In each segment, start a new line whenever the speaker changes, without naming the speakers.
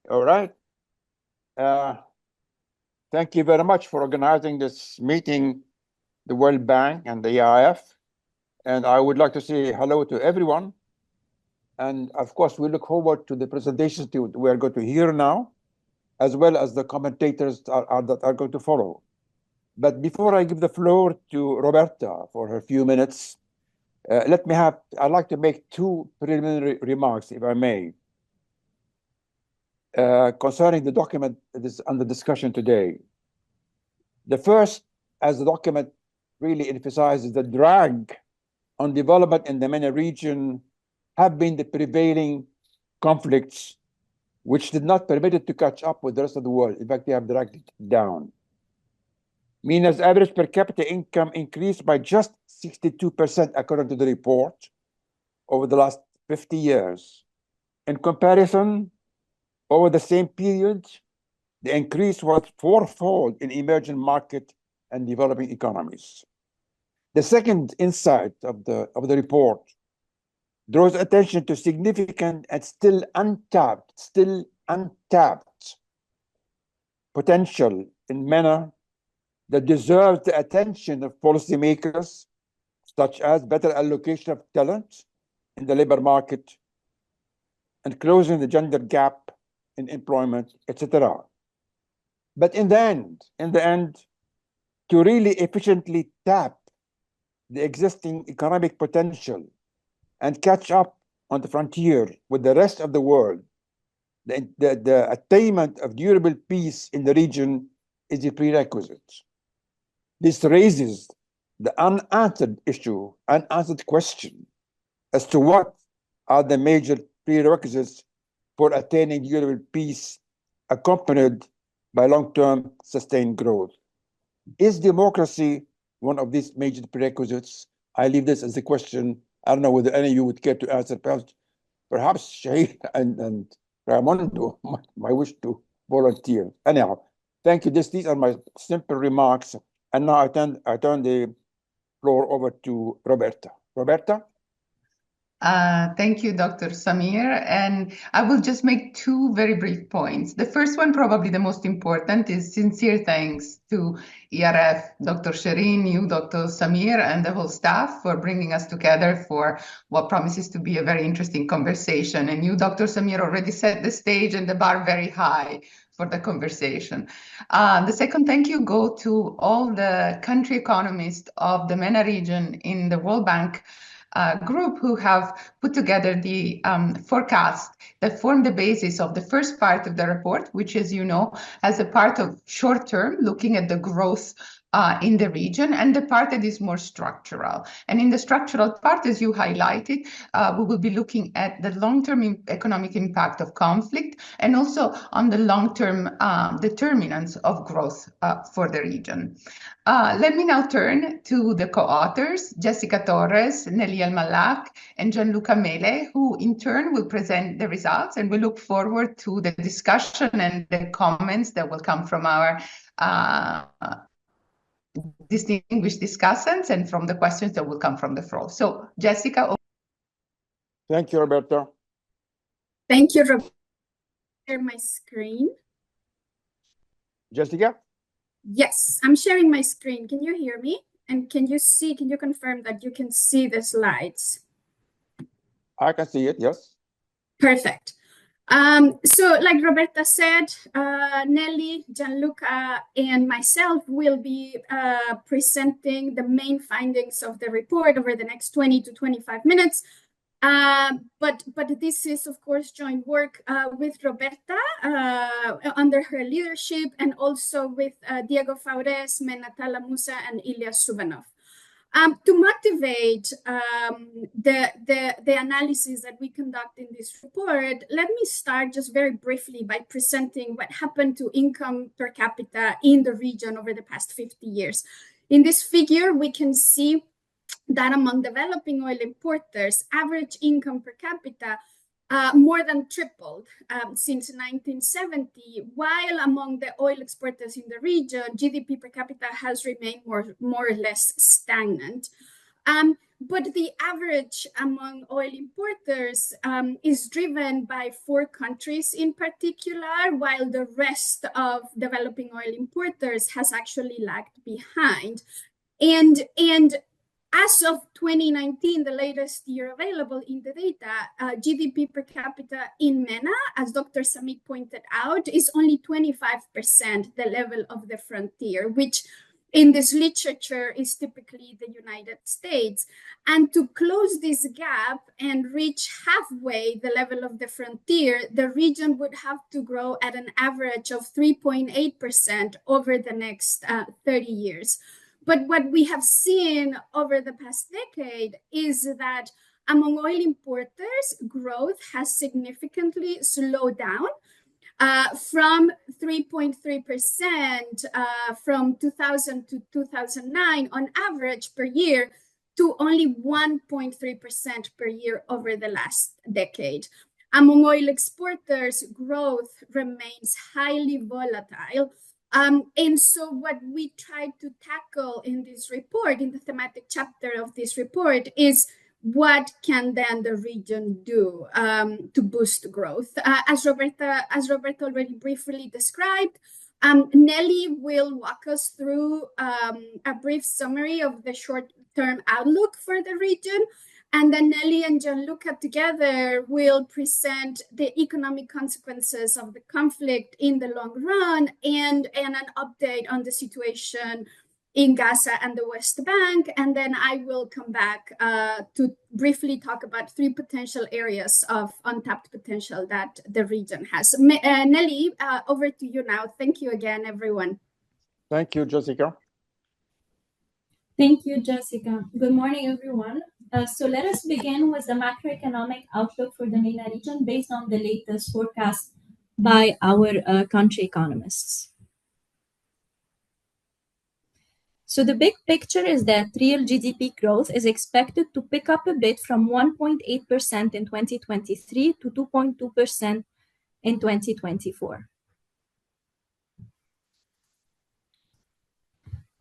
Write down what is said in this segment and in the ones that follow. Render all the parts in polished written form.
All right. Thank you very much for organizing this meeting, the World Bank and the EIF. And I would like to say hello to everyone. And of course, we look forward to the presentations we are going to hear now, as well as the commentators that are going to follow. But before I give the floor to Roberta for her few minutes, I'd like to make two preliminary remarks, if I may, concerning the document that is under discussion today. The first, as the document really emphasizes, the drag on development in the MENA region have been the prevailing conflicts which did not permit it to catch up with the rest of the world. In fact, they have dragged it down. MENA's average per capita income increased by just 62% according to the report over the last 50 years. In comparison, over the same period, the increase was fourfold in emerging market and developing economies. The second insight of the report draws attention to significant and still untapped potential in MENA that deserves the attention of policymakers, such as better allocation of talent in the labor market and closing the gender gap in employment, etc. But in the end, to really efficiently tap the existing economic potential and catch up on the frontier with the rest of the world, the attainment of durable peace in the region is a prerequisite. This raises the unanswered question as to what are the major prerequisites for attaining durable peace accompanied by long-term sustained growth. Is democracy one of these major prerequisites? I leave this as a question. I don't know whether any of you would care to answer. Perhaps Shahid and Raimondo might wish to volunteer. Anyhow, thank you. These are my simple remarks. And now I turn the floor over to Roberta. Roberta?
Thank you, Dr. Samir. And I will just make two very brief points. The first one, probably the most important, is sincere thanks to ERF, Dr. Shireen, you, Dr. Samir, and the whole staff for bringing us together for what promises to be a very interesting conversation. And you, Dr. Samir, already set the stage and the bar very high for the conversation. The second thank you go to all the country economists of the MENA region in the World Bank group who have put together the forecast that form the basis of the first part of the report, which, as you know, has a part of short term, looking at the growth in the region, and the part that is more structural. And in the structural part, as you highlighted, we will be looking at the long-term economic impact of conflict and also on the long-term determinants of growth for the region. Let me now turn to the co-authors, Jessica Torres, Nelly Al-Malak, and Gianluca Mele, who in turn will present the results, and we look forward to the discussion and the comments that will come from our distinguished discussants and from the questions that will come from the floor. So, Jessica.
Thank you, Roberta.
Thank you, Roberta. Share my screen.
Jessica?
Yes, I'm sharing my screen. Can you hear me? And can you confirm that you can see the slides?
I can see it, yes.
Perfect. So like Roberta said, Nelly, Gianluca, and myself will be presenting the main findings of the report over the next 20 to 25 minutes. But this is, of course, joint work with Roberta under her leadership, and also with Diego Faures, Mena Musa, and Ilyas Subanov. To motivate the analysis that we conduct in this report, let me start just very briefly by presenting what happened to income per capita in the region over the past 50 years. In this figure, we can see that among developing oil importers, average income per capita more than tripled since 1970, while among the oil exporters in the region, GDP per capita has remained more or less stagnant. But the average among oil importers is driven by 4 countries in particular, while the rest of developing oil importers has actually lagged behind. And as of 2019, the latest year available in the data, GDP per capita in MENA, as Dr. Samik pointed out, is only 25% the level of the frontier, which in this literature is typically the United States. And to close this gap and reach halfway the level of the frontier, the region would have to grow at an average of 3.8% over the next 30 years. But what we have seen over the past decade is that among oil importers, growth has significantly slowed down from 3.3% from 2000 to 2009 on average per year to only 1.3% per year over the last decade. Among oil exporters, growth remains highly volatile. And so what we try to tackle in this report, in the thematic chapter of this report, is what can then the region do to boost growth? As Roberta already briefly described, Nelly will walk us through a brief summary of the short-term outlook for the region. And then Nelly and Gianluca together will present the economic consequences of the conflict in the long run and an update on the situation in Gaza and the West Bank. And then I will come back to briefly talk about 3 potential areas of untapped potential that the region has. Nelly, over to you now. Thank you again, everyone.
Thank you, Jessica.
Thank you, Jessica. Good morning, everyone. So let us begin with the macroeconomic outlook for the MENA region based on the latest forecast by our country economists. So the big picture is that real GDP growth is expected to pick up a bit from 1.8% in 2023 to 2.2% in 2024.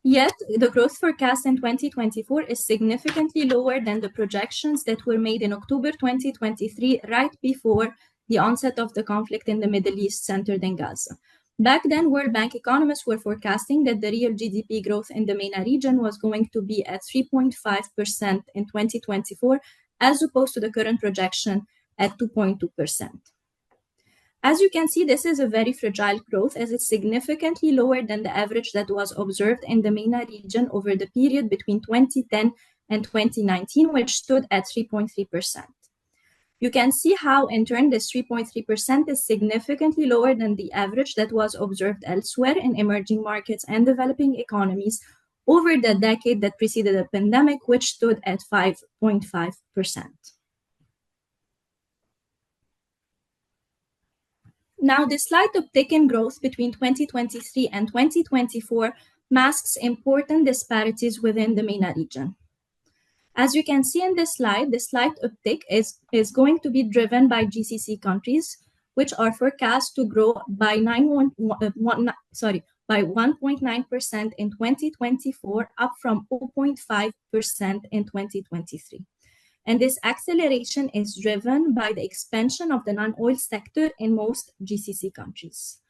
Yet, the growth forecast in 2024 is significantly lower than the projections that were made in October 2023, right before the onset of the conflict in the Middle East centered in Gaza. Back then, World Bank economists were forecasting that the real GDP growth in the MENA region was going to be at 3.5% in 2024, as opposed to the current projection at 2.2%. As you can see, this is a very fragile growth as it's significantly lower than the average that was observed in the MENA region over the period between 2010 and 2019, which stood at 3.3%. You can see how, in turn, this 3.3% is significantly lower than the average that was observed elsewhere in emerging markets and developing economies over the decade that preceded the pandemic, which stood at 5.5%. Now, the slight uptick in growth between 2023 and 2024 masks important disparities within the MENA region. As you can see in this slide, the slight uptick is going to be driven by GCC countries, which are forecast to grow by 1.9% in 2024, up from 0.5% in 2023. And this acceleration is driven by the expansion of the non-oil sector in most GCC countries.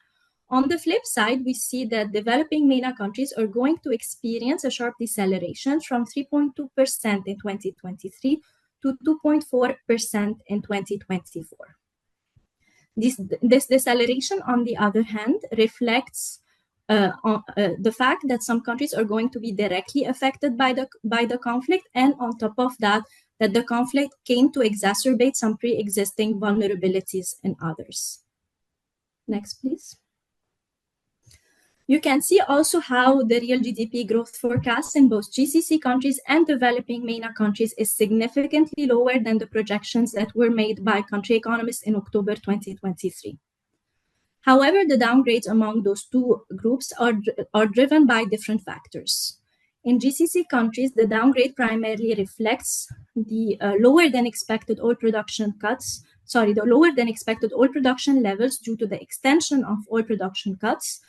On the flip side, we see that developing MENA countries are going to experience a sharp deceleration from 3.2% in 2023 to 2.4% in 2024. This deceleration, on the other hand, reflects the fact that some countries are going to be directly affected by the conflict, and on top of that the conflict came to exacerbate some pre-existing vulnerabilities in others. Next, please. You can see also how the real GDP growth forecast in both GCC countries and developing MENA countries is significantly lower than the projections that were made by country economists in October 2023. However, the downgrades among those two groups are driven by different factors. In GCC countries, the downgrade primarily reflects the lower than expected oil production levels due to the extension of oil production cuts.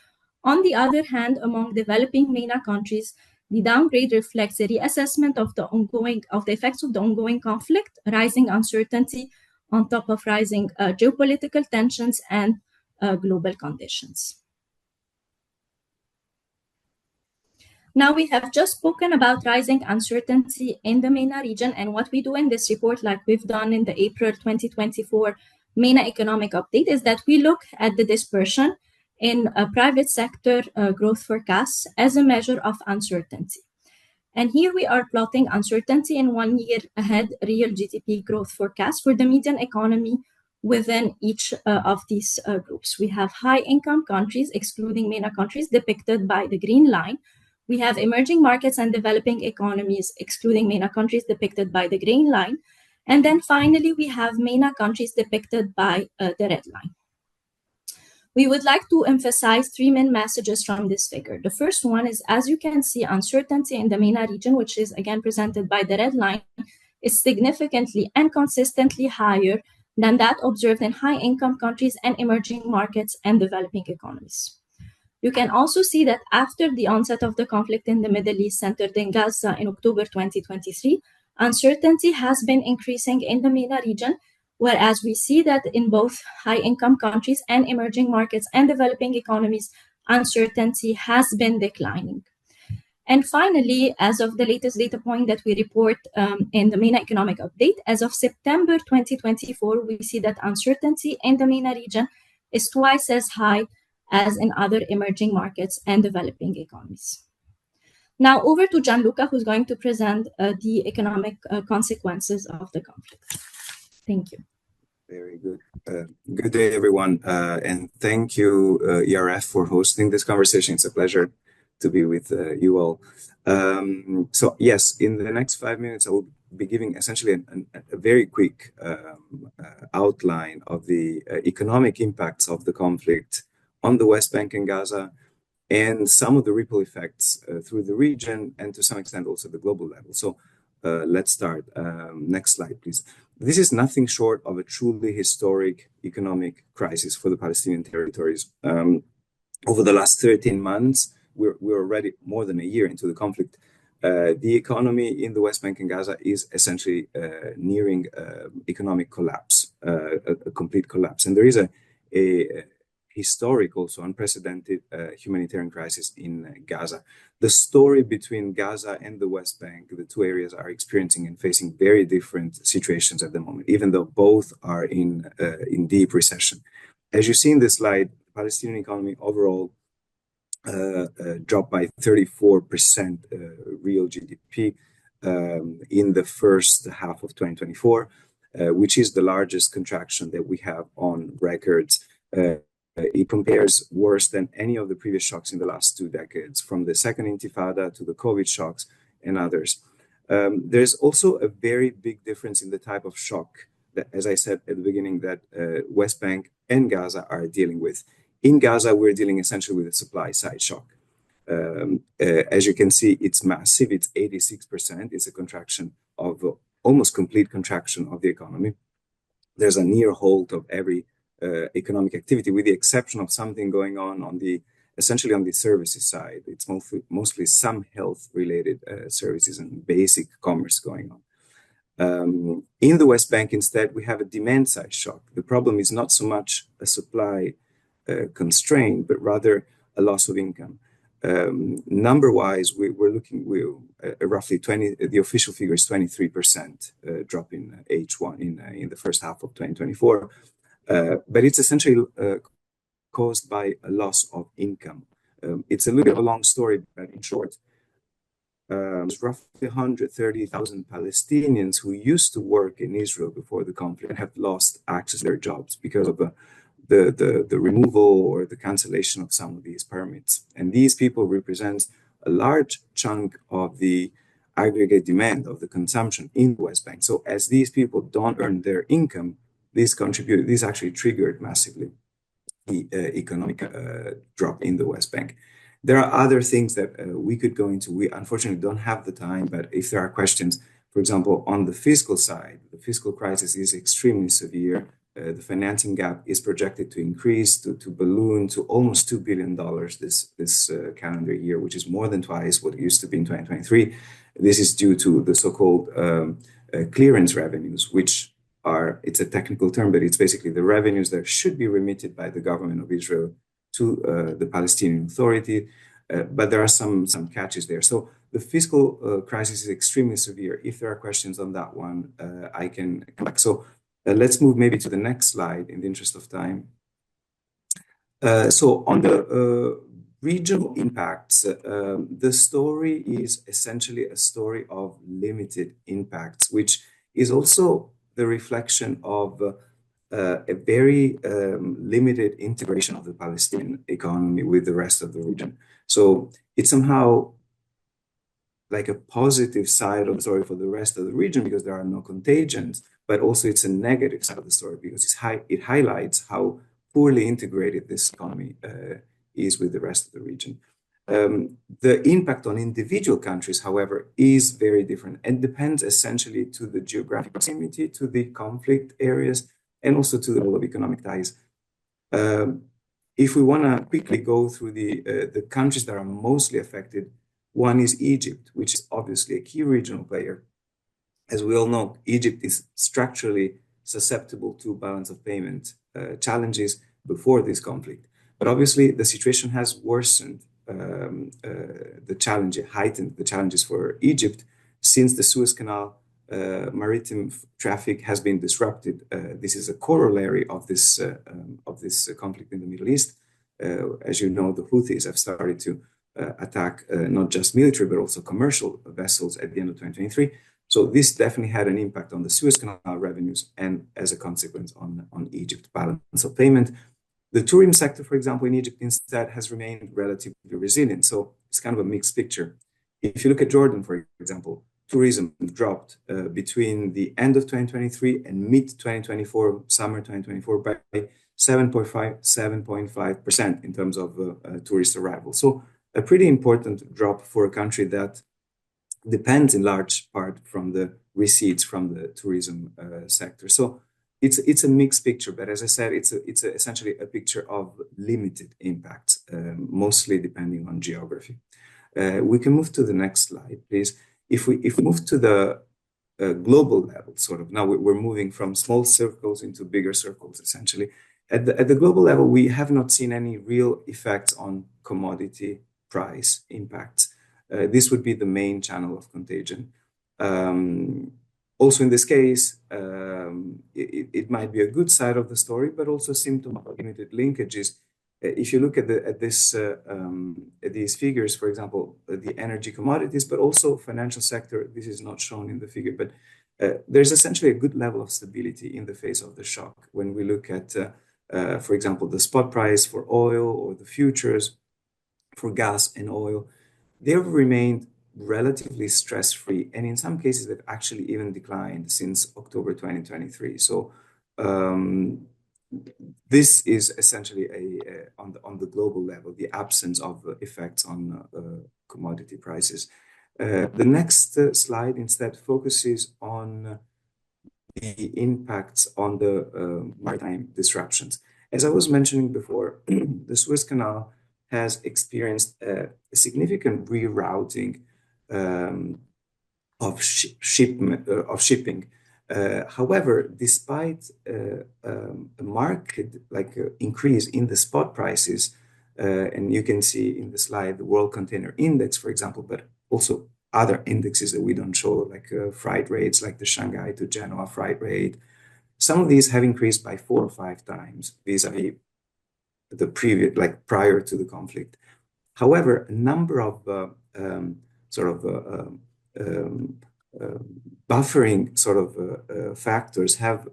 On the other hand, among developing MENA countries, The downgrade reflects a reassessment of the effects of the ongoing conflict, rising uncertainty on top of rising geopolitical tensions and global conditions. Now, we have just spoken about rising uncertainty in the MENA region, and what we do in this report, like we've done in the April 2024 MENA Economic Update, is that we look at the dispersion in private sector growth forecasts as a measure of uncertainty. And here we are plotting uncertainty in 1 year ahead real GDP growth forecast for the median economy within each of these groups. We have high-income countries, excluding MENA countries, depicted by the green line. We have emerging markets and developing economies, excluding MENA countries, depicted by the green line. And then finally, we have MENA countries depicted by the red line. We would like to emphasize 3 main messages from this figure. The first one is, as you can see, uncertainty in the MENA region, which is again presented by the red line, is significantly and consistently higher than that observed in high-income countries and emerging markets and developing economies. You can also see that after the onset of the conflict in the Middle East centered in Gaza in October 2023, uncertainty has been increasing in the MENA region, whereas we see that in both high-income countries and emerging markets and developing economies, uncertainty has been declining. And finally, as of the latest data point that we report in the MENA Economic Update, as of September 2024, we see that uncertainty in the MENA region is twice as high as in other emerging markets and developing economies. Now over to Gianluca, who's going to present the economic consequences of the conflict. Thank you.
Very good. Good day, everyone. And thank you, ERF, for hosting this conversation. It's a pleasure to be with you all. So yes, in the next 5 minutes, I will be giving essentially a very quick outline of the economic impacts of the conflict on the West Bank and Gaza, and some of the ripple effects through the region, and to some extent also the global level. So let's start. Next slide, please. This is nothing short of a truly historic economic crisis for the Palestinian territories. Over the last 13 months, we're already more than a year into the conflict. The economy in the West Bank and Gaza is essentially nearing economic collapse, a complete collapse. And there is a historic, also unprecedented humanitarian crisis in Gaza. The story between Gaza and the West Bank, the two areas are experiencing and facing very different situations at the moment, even though both are in deep recession. As you see in this slide, the Palestinian economy overall dropped by 34% real GDP in the first half of 2024, which is the largest contraction that we have on records. It compares worse than any of the previous shocks in the last 2 decades, from the second Intifada to the COVID shocks and others. There's also a very big difference in the type of shock that, as I said at the beginning, that West Bank and Gaza are dealing with. In Gaza, we're dealing essentially with a supply side shock. As you can see, it's massive. It's 86%. It's a contraction of almost complete contraction of the economy. There's a near halt of every economic activity, with the exception of something going on the essentially on the services side. It's mostly some health-related services and basic commerce going on. In the West Bank, instead, we have a demand-side shock. The problem is not so much a supply constraint, but rather a loss of income. Number-wise, we're looking roughly 20. The official figure is 23% drop in H1 in the first half of 2024. But it's essentially caused by a loss of income. It's a little bit of a long story, but in short, there's roughly 130,000 Palestinians who used to work in Israel before the conflict and have lost access to their jobs because of the removal or the cancellation of some of these permits. And these people represent a large chunk of the aggregate demand of the consumption in the West Bank. So as these people don't earn their income, this actually triggered massively the economic drop in the West Bank. There are other things that we could go into. We unfortunately don't have the time, but if there are questions, for example, on the fiscal side, the fiscal crisis is extremely severe. the financing gap is projected to increase, to balloon to almost $2 billion this calendar year, which is more than twice what it used to be in 2023. This is due to the so-called clearance revenues, which are, it's a technical term, but it's basically the revenues that should be remitted by the government of Israel to the Palestinian Authority. But there are some catches there. So the fiscal crisis is extremely severe. If there are questions on that one, I can come back. So let's move maybe to the next slide in the interest of time. So on the regional impacts, the story is essentially a story of limited impacts, which is also the reflection of a very limited integration of the Palestinian economy with the rest of the region. So it's somehow like a positive side of the story for the rest of the region because there are no contagions, but also it's a negative side of the story because it highlights how poorly integrated this economy is with the rest of the region. The impact on individual countries, however, is very different and depends essentially to the geographic proximity, to the conflict areas, and also to the role of economic ties. If we want to quickly go through the countries that are mostly affected, one is Egypt, which is obviously a key regional player. As we all know, Egypt is structurally susceptible to balance of payment challenges before this conflict. But obviously, the situation has worsened heightened the challenges for Egypt since the Suez Canal maritime traffic has been disrupted. This is a corollary of this conflict in the Middle East. As you know, the Houthis have started to attack not just military but also commercial vessels at the end of 2023. So this definitely had an impact on the Suez Canal revenues and, as a consequence, on Egypt's balance of payment. The tourism sector, for example, in Egypt instead has remained relatively resilient. So it's kind of a mixed picture. If you look at Jordan, for example, tourism dropped between the end of 2023 and mid-2024, summer 2024, by 7.5% in terms of tourist arrivals. So a pretty important drop for a country that depends in large part from the receipts from the tourism sector. So it's a mixed picture, but as I said, it's essentially a picture of limited impacts, mostly depending on geography. We can move to the next slide, please. If we move to the global level, sort of now we're moving from small circles into bigger circles, essentially. At the global level, we have not seen any real effects on commodity price impacts. This would be the main channel of contagion. Also, in this case, it might be a good side of the story, but also symptom of limited linkages. If you look at these figures, for example, the energy commodities, but also financial sector, this is not shown in the figure, but there's essentially a good level of stability in the face of the shock. When we look at, for example, the spot price for oil or the futures for gas and oil, they have remained relatively stress-free, and in some cases they've actually even declined since October 2023. So this is essentially on the global level, the absence of effects on commodity prices. The next slide instead focuses on the impacts on the maritime disruptions. As I was mentioning before, the Suez Canal has experienced a significant rerouting of shipping. However, despite a market increase in the spot prices, and you can see in the slide the World Container Index, for example, but also other indexes that we don't show, like freight rates, like the Shanghai to Genoa freight rate. Some of these have increased by 4 or 5 times vis-a-vis the previous, like prior to the conflict. However, a number of buffering factors have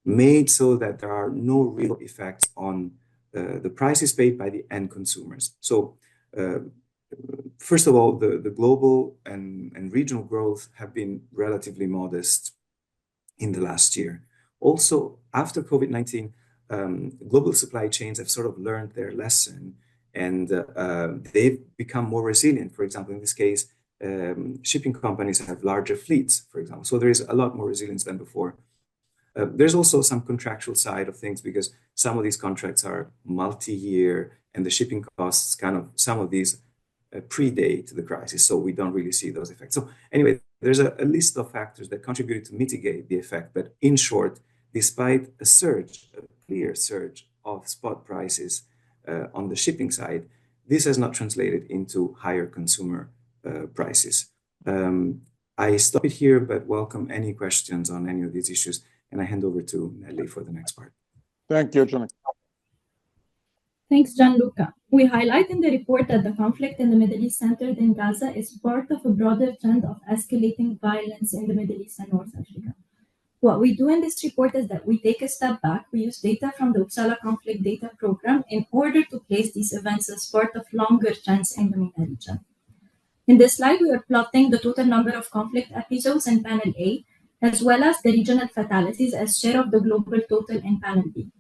made so that there are no real effects on the prices paid by the end consumers. So first of all, the global and regional growth have been relatively modest in the last year. Also, after COVID-19, global supply chains have sort of learned their lesson, and they've become more resilient. For example, in this case, shipping companies have larger fleets, for example. So there is a lot more resilience than before. There's also some contractual side of things because some of these contracts are multi-year and the shipping costs some of these predate the crisis, so we don't really see those effects. So anyway, there's a list of factors that contributed to mitigate the effect, but in short, despite a clear surge of spot prices on the shipping side, this has not translated into higher consumer prices. I stop it here, but welcome any questions on any of these issues, and I hand over to Nelly for the next part.
Thank you, John.
Thanks, Gianluca. We highlight in the report that the conflict in the Middle East centered in Gaza is part of a broader trend of escalating violence in the Middle East and North Africa. What we do in this report is that we take a step back. We use data from the Uppsala Conflict Data Program in order to place these events as part of longer trends in the MENA region. In this slide, we are plotting the total number of conflict episodes in panel A, as well as the regional fatalities as share of the global total in panel B.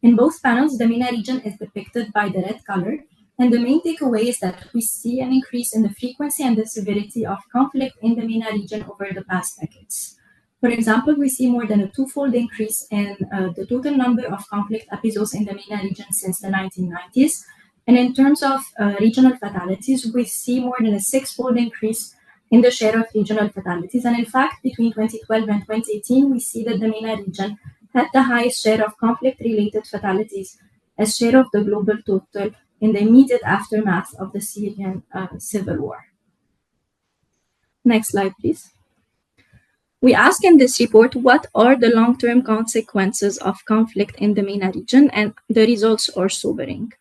In both panels, the MENA region is depicted by the red color, and the main takeaway is that we see an increase in the frequency and the severity of conflict in the MENA region over the past decades. For example, we see more than a twofold increase in the total number of conflict episodes in the MENA region since the 1990s. And in terms of regional fatalities, we see more than a six-fold increase in the share of regional fatalities. And in fact, between 2012 and 2018, we see that the MENA region had the highest share of conflict-related fatalities as share of the global total in the immediate aftermath of the Syrian civil war. Next slide, please. We ask in this report what are the long-term consequences of conflict in the MENA region, and the results are sobering.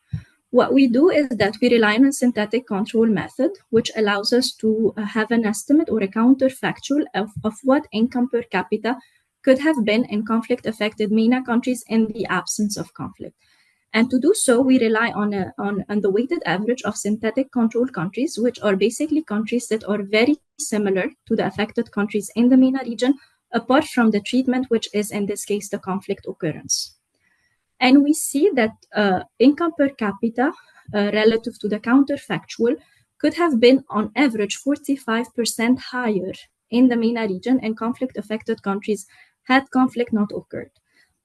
What we do is that we rely on a synthetic control method, which allows us to have an estimate or a counterfactual of what income per capita could have been in conflict-affected MENA countries in the absence of conflict. And to do so, we rely on the weighted average of synthetic control countries, which are basically countries that are very similar to the affected countries in the MENA region, apart from the treatment, which is in this case the conflict occurrence. And we see that income per capita relative to the counterfactual could have been on average 45% higher in the MENA region and conflict-affected countries had conflict not occurred.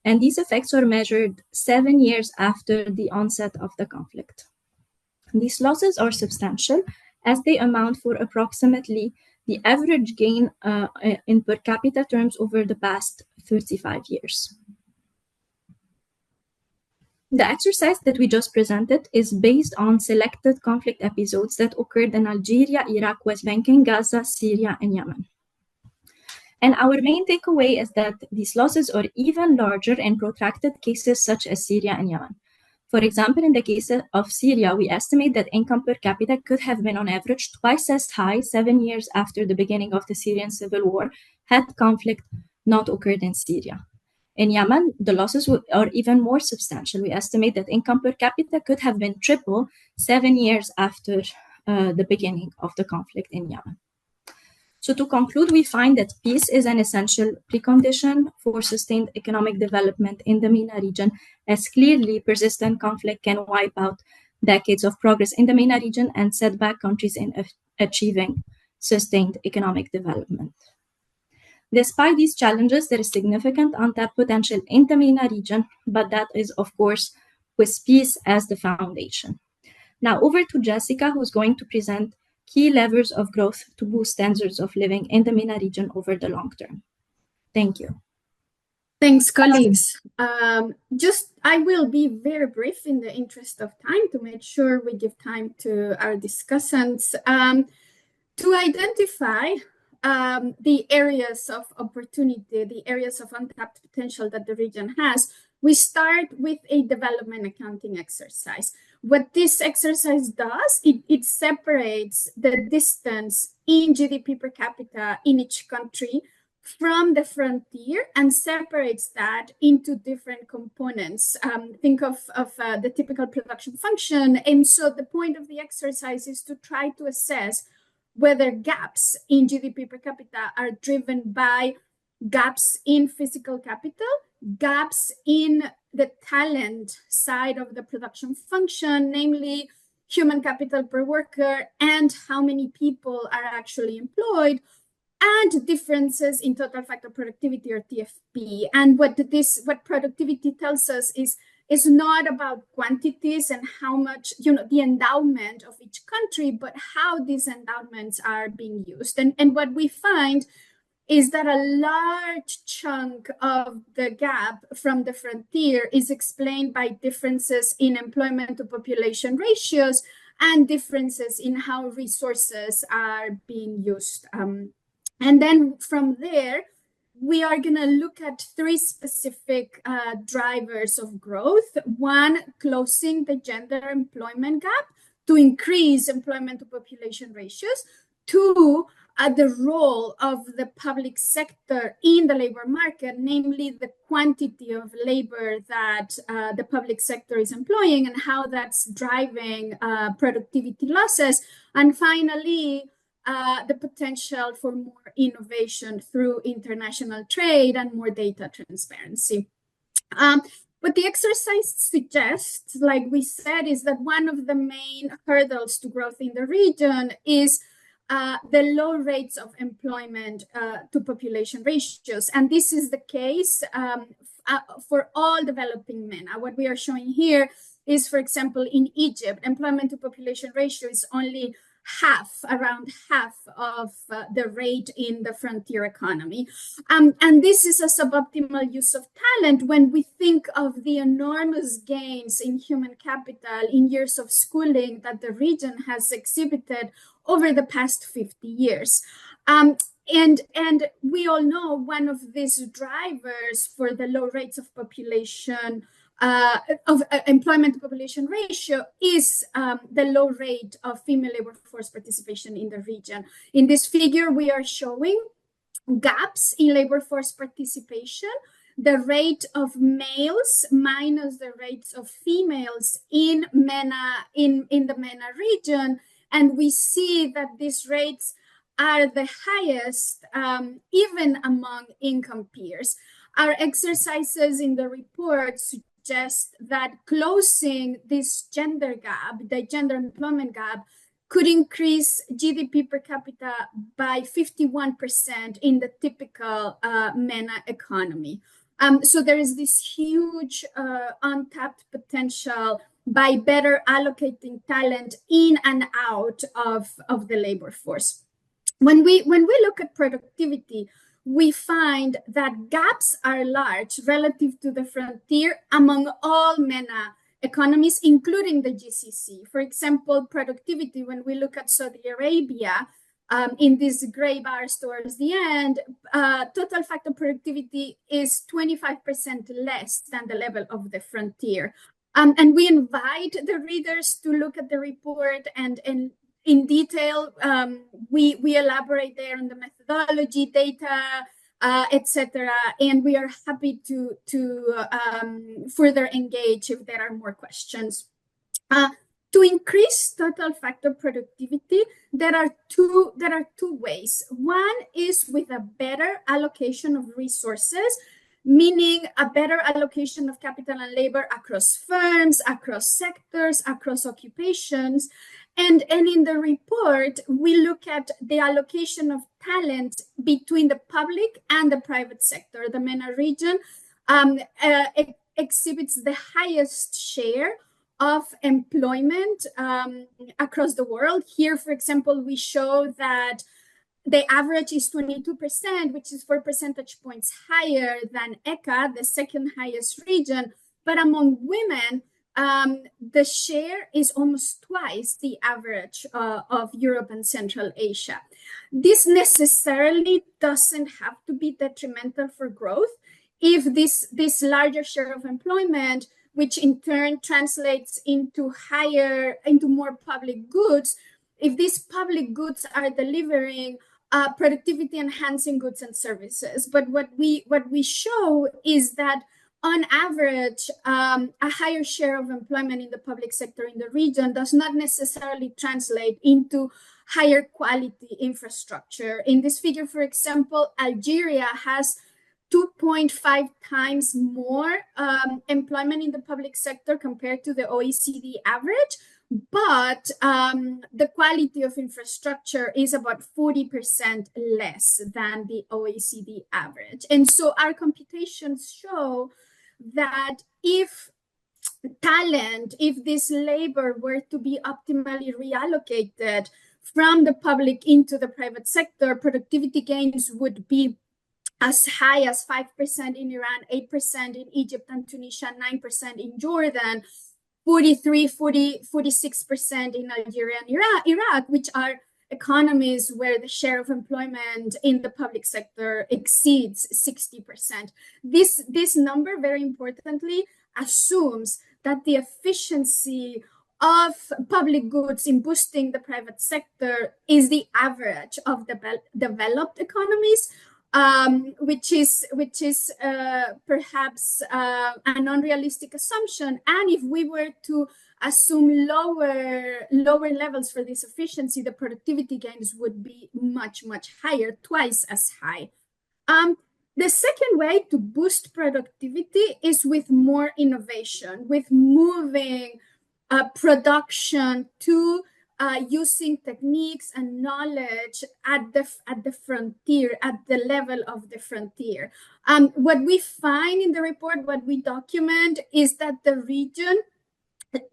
And these effects are measured 7 years after the onset of the conflict. These losses are substantial as they amount for approximately the average gain in per capita terms over the past 35 years. The exercise that we just presented is based on selected conflict episodes that occurred in Algeria, Iraq, West Bank, Gaza, Syria, and Yemen. And our main takeaway is that these losses are even larger in protracted cases such as Syria and Yemen. For example, in the case of Syria, we estimate that income per capita could have been on average twice as high 7 years after the beginning of the Syrian civil war had conflict not occurred in Syria. In Yemen, the losses are even more substantial. We estimate that income per capita could have been triple 7 years after the beginning of the conflict in Yemen. So to conclude, we find that peace is an essential precondition for sustained economic development in the MENA region, as clearly persistent conflict can wipe out decades of progress in the MENA region and set back countries in achieving sustained economic development. Despite these challenges, there is significant untapped potential in the MENA region, but that is, of course, with peace as the foundation. Now over to Jessica, who's going to present key levers of growth to boost standards of living in the MENA region over the long term. Thank you.
Thanks, colleagues. I will be very brief in the interest of time to make sure we give time to our discussants to identify the areas of opportunity, the areas of untapped potential that the region has. We start with a development accounting exercise. What this exercise does, it separates the distance in GDP per capita in each country from the frontier and separates that into different components. Think of the typical production function. And so the point of the exercise is to try to assess whether gaps in GDP per capita are driven by gaps in physical capital, gaps in the talent side of the production function, namely human capital per worker and how many people are actually employed, and differences in total factor productivity, or TFP. And what productivity tells us is not about quantities and how much, the endowment of each country, but how these endowments are being used. And what we find is that a large chunk of the gap from the frontier is explained by differences in employment to population ratios and differences in how resources are being used. And then from there, we are going to look at three specific drivers of growth. One, closing the gender employment gap to increase employment to population ratios. Two, the role of the public sector in the labor market, namely the quantity of labor that the public sector is employing and how that's driving productivity losses. And finally, the potential for more innovation through international trade and more data transparency. What the exercise suggests, like we said, is that one of the main hurdles to growth in the region is the low rates of employment to population ratios. And this is the case for all developing MENA. What we are showing here is, for example, in Egypt, employment to population ratio is only around half of the rate in the frontier economy. And this is a suboptimal use of talent when we think of the enormous gains in human capital in years of schooling that the region has exhibited over the past 50 years. And we all know one of these drivers for the low rates of population of employment to population ratio is the low rate of female labor force participation in the region. In this figure, we are showing gaps in labor force participation, the rate of males minus the rates of females in MENA, in the MENA region. And we see that these rates are the highest even among income peers. Our exercises in the report suggest that closing this gender gap, the gender employment gap, could increase GDP per capita by 51% in the typical MENA economy. So there is this huge untapped potential by better allocating talent in and out of the labor force. When we look at productivity, we find that gaps are large relative to the frontier among all MENA economies, including the GCC. For example, productivity, when we look at Saudi Arabia, in these gray bars towards the end, total factor productivity is 25% less than the level of the frontier. And we invite the readers to look at the report and in detail. We elaborate there on the methodology, data, etc. And we are happy to further engage if there are more questions. To increase total factor productivity, there are two ways. One is with a better allocation of resources, meaning a better allocation of capital and labor across firms, across sectors, across occupations. And in the report, we look at the allocation of talent between the public and the private sector. The MENA region exhibits the highest share of employment across the world. Here, for example, we show that the average is 22%, which is 4 percentage points higher than ECA, the second highest region. But among women, the share is almost twice the average of Europe and Central Asia. This necessarily doesn't have to be detrimental for growth if this larger share of employment, which in turn translates into more public goods, if these public goods are delivering productivity enhancing goods and services. But what we show is that on average, a higher share of employment in the public sector in the region does not necessarily translate into higher quality infrastructure. In this figure, for example, Algeria has 2.5 times more employment in the public sector compared to the OECD average, but the quality of infrastructure is about 40% less than the OECD average. And so our computations show that if this labor were to be optimally reallocated from the public into the private sector, productivity gains would be as high as 5% in Iran, 8% in Egypt and Tunisia, 9% in Jordan, 46% in Algeria and Iraq, which are economies where the share of employment in the public sector exceeds 60%. This number, very importantly, assumes that the efficiency of public goods in boosting the private sector is the average of developed economies, which is perhaps an unrealistic assumption. And if we were to assume lower levels for this efficiency, the productivity gains would be much higher, twice as high. The second way to boost productivity is with more innovation, with moving production to using techniques and knowledge at the frontier, at the level of the frontier. What we find in the report, what we document, is that the region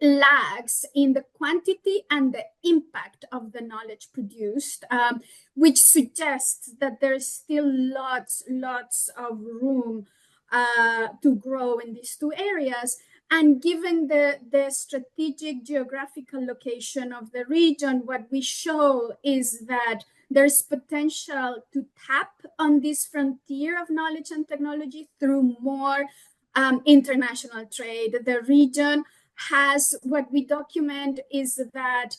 lags in the quantity and the impact of the knowledge produced, which suggests that there's still lots of room to grow in these two areas. And given the strategic geographical location of the region, what we show is that there's potential to tap on this frontier of knowledge and technology through more international trade. The region has, what we document is that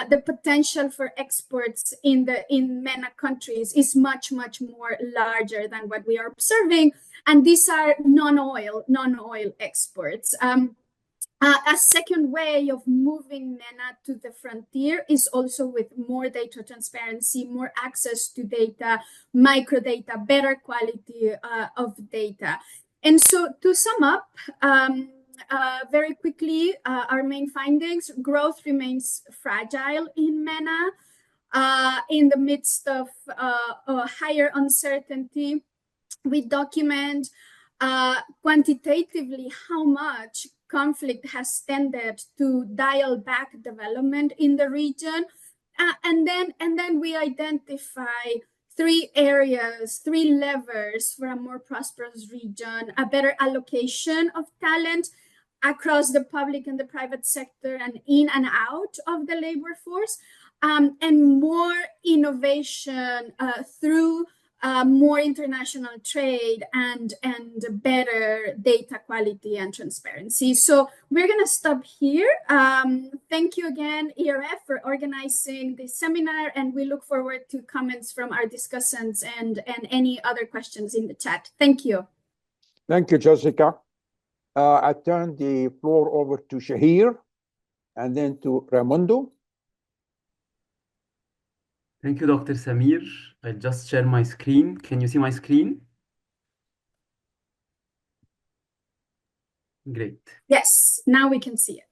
the potential for exports in MENA countries is much more larger than what we are observing, and these are non-oil exports. A second way of moving MENA to the frontier is also with more data transparency, more access to data, microdata, better quality of data. And so to sum up, very quickly, our main findings: growth remains fragile in MENA in the midst of higher uncertainty. We document quantitatively how much conflict has tended to dial back development in the region, and then we identify three areas, three levers for a more prosperous region: a better allocation of talent across the public and the private sector and in and out of the labor force, and more innovation through more international trade and better data quality and transparency. So we're going to stop here. Thank you again, ERF, for organizing this seminar, and we look forward to comments from our discussants and any other questions in the chat. Thank you.
Thank you, Jessica. I turn the floor over to Shahir and then to Raimundo.
Thank you, Dr. Samir. I'll just share my screen. Can you see my screen? Great.
Yes, now we can see it.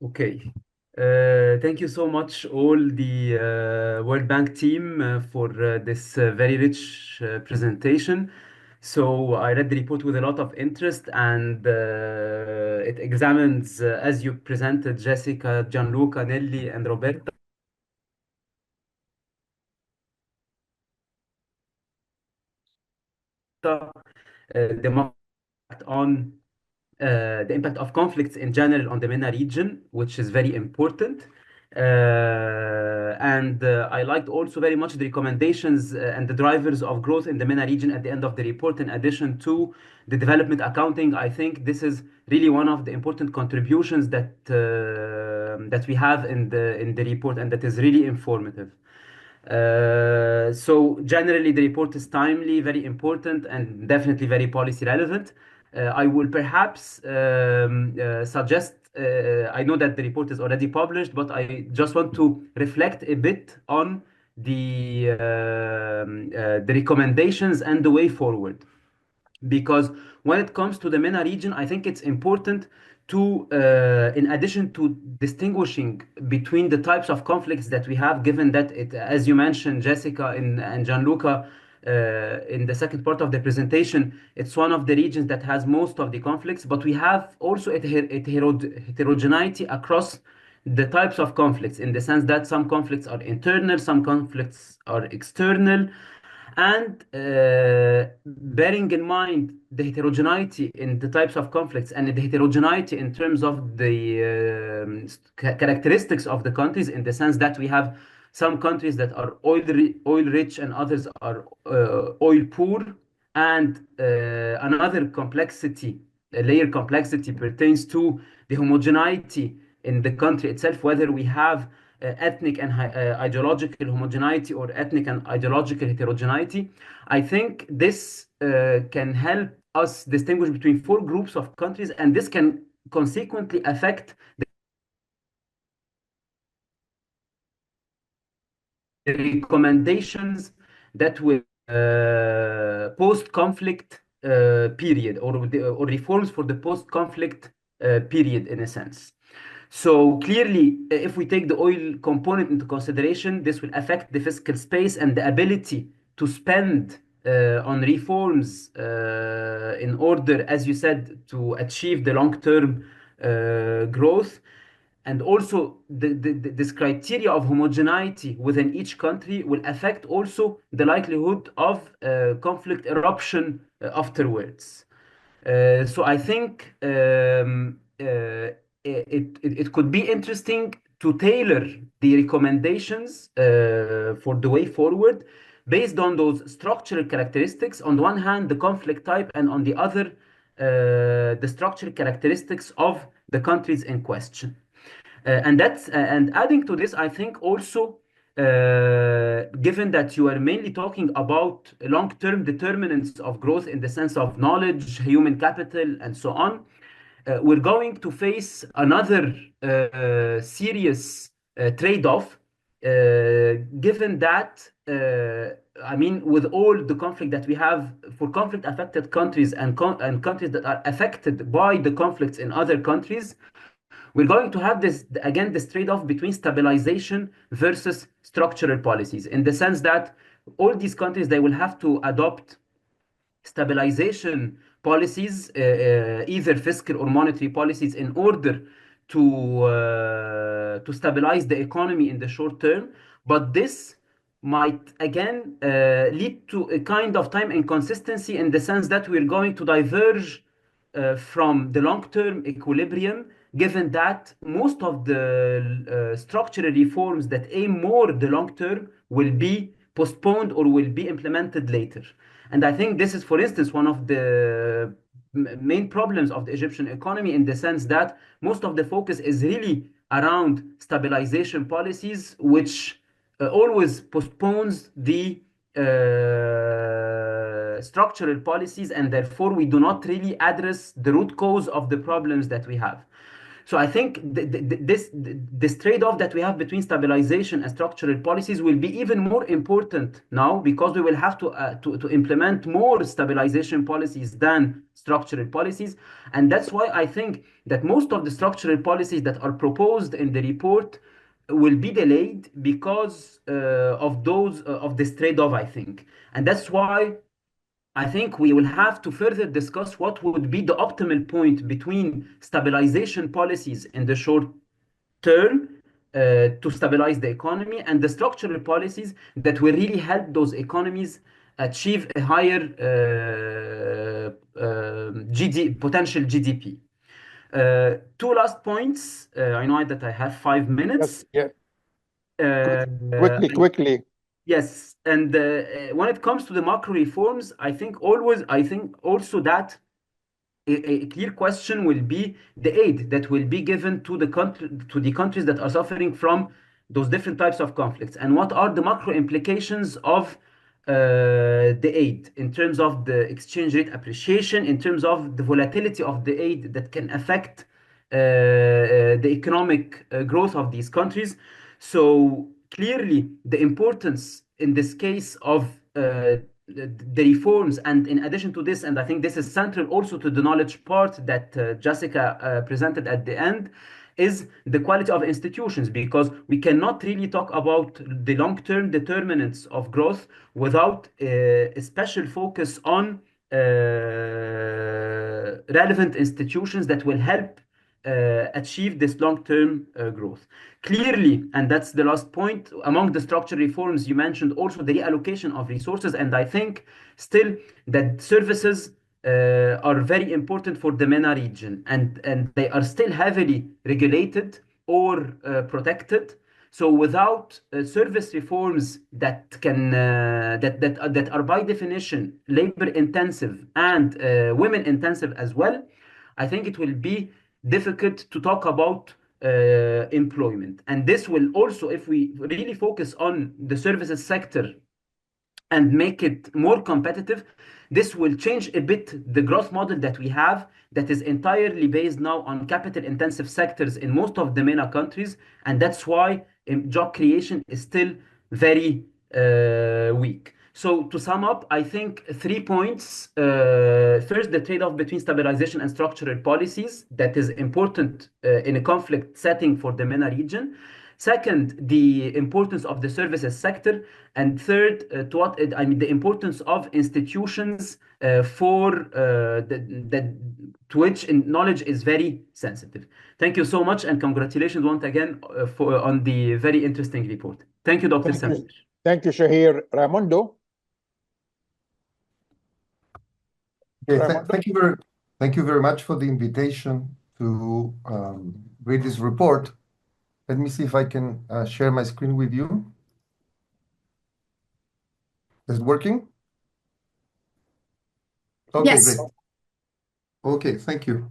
Okay. Thank you so much, all the World Bank team, for this very rich presentation. So I read the report with a lot of interest, and it examines, as you presented, Jessica, Gianluca, Nelly, and Roberta, the impact of conflicts in general on the MENA region, which is very important. And I liked also very much the recommendations and the drivers of growth in the MENA region at the end of the report, in addition to the development accounting. I think this is really one of the important contributions that we have in the report, and that is really informative. So generally, the report is timely, very important, and definitely very policy relevant. I will perhaps suggest, I know that the report is already published, but I just want to reflect a bit on the recommendations and the way forward. Because when it comes to the MENA region, I think it's important in addition to distinguishing between the types of conflicts that we have, given that it, as you mentioned, Jessica and Gianluca, in the second part of the presentation, it's one of the regions that has most of the conflicts, but we have also a heterogeneity across the types of conflicts, in the sense that some conflicts are internal, some conflicts are external. And bearing in mind the heterogeneity in the types of conflicts and the heterogeneity in terms of the characteristics of the countries, in the sense that we have some countries that are oil rich and others are oil poor, and another complexity, a layer complexity, pertains to the homogeneity in the country itself, whether we have ethnic and ideological homogeneity or ethnic and ideological heterogeneity. I think this can help us distinguish between four groups of countries, and this can consequently affect the recommendations that will post-conflict period, or reforms for the post-conflict period, in a sense. So clearly, if we take the oil component into consideration, this will affect the fiscal space and the ability to spend on reforms in order, as you said, to achieve the long-term growth. And also, this criteria of homogeneity within each country will affect also the likelihood of conflict eruption afterwards. So I think it could be interesting to tailor the recommendations for the way forward based on those structural characteristics. On the one hand, the conflict type, and on the other, the structural characteristics of the countries in question. And adding to this, I think also, given that you are mainly talking about long-term determinants of growth in the sense of knowledge, human capital, and so on, we're going to face another serious trade-off, given that, I mean, with all the conflict that we have for conflict-affected countries and countries that are affected by the conflicts in other countries, we're going to have this trade-off between stabilization versus structural policies, in the sense that all these countries, they will have to adopt stabilization policies, either fiscal or monetary policies, in order to stabilize the economy in the short term. But this might again lead to a kind of time inconsistency, in the sense that we're going to diverge from the long-term equilibrium, given that most of the structural reforms that aim more the long term will be postponed or will be implemented later. And I think this is, for instance, one of the main problems of the Egyptian economy, in the sense that most of the focus is really around stabilization policies, which always postpones the structural policies, and therefore we do not really address the root cause of the problems that we have. So I think this trade-off that we have between stabilization and structural policies will be even more important now, because we will have to implement more stabilization policies than structural policies. And that's why I think that most of the structural policies that are proposed in the report will be delayed because of this trade-off, I think. And that's why I think we will have to further discuss what would be the optimal point between stabilization policies in the short term to stabilize the economy, and the structural policies that will really help those economies achieve a higher potential GDP. Two last points. I know that I have 5 minutes.
Yes, yeah. Quickly.
Yes, and when it comes to the macro reforms, I think also that a clear question will be the aid that will be given to the countries that are suffering from those different types of conflicts, and what are the macro implications of the aid in terms of the exchange rate appreciation, in terms of the volatility of the aid that can affect the economic growth of these countries. So clearly, the importance in this case of the reforms, and in addition to this, and I think this is central also to the knowledge part that Jessica presented at the end, is the quality of institutions, because we cannot really talk about the long-term determinants of growth without a special focus on relevant institutions that will help achieve this long-term growth. Clearly, and that's the last point, among the structural reforms you mentioned also the reallocation of resources, and I think still that services are very important for the MENA region, and they are still heavily regulated or protected. So without service reforms that can that are by definition labor intensive and women intensive as well, I think it will be difficult to talk about employment. And this will also, if we really focus on the services sector and make it more competitive, this will change a bit the growth model that we have, that is entirely based now on capital intensive sectors in most of the MENA countries. And that's why job creation is still very weak. So to sum up, I think 3 points. First, the trade-off between stabilization and structural policies that is important in a conflict setting for the MENA region. Second, the importance of the services sector. And third, the importance of institutions to which knowledge is very sensitive. Thank you so much, and congratulations once again on the very interesting report. Thank you, Dr. Samir.
Thank you, Shahir. Raimundo?
Yeah, thank you very much for the invitation to read this report. Let me see if I can share my screen with you. Is it working? Okay,
Yes.
great. Okay, thank you.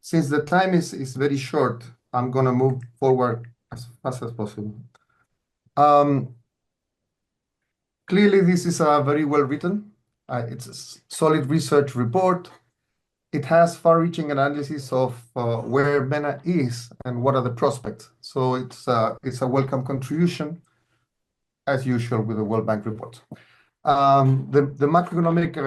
Since the time is very short, I'm going to move forward as fast as possible. Clearly, this is a very well written. It's a solid research report. It has far-reaching analysis of where MENA is and what are the prospects. So it's a welcome contribution, as usual with the World Bank report. The macroeconomic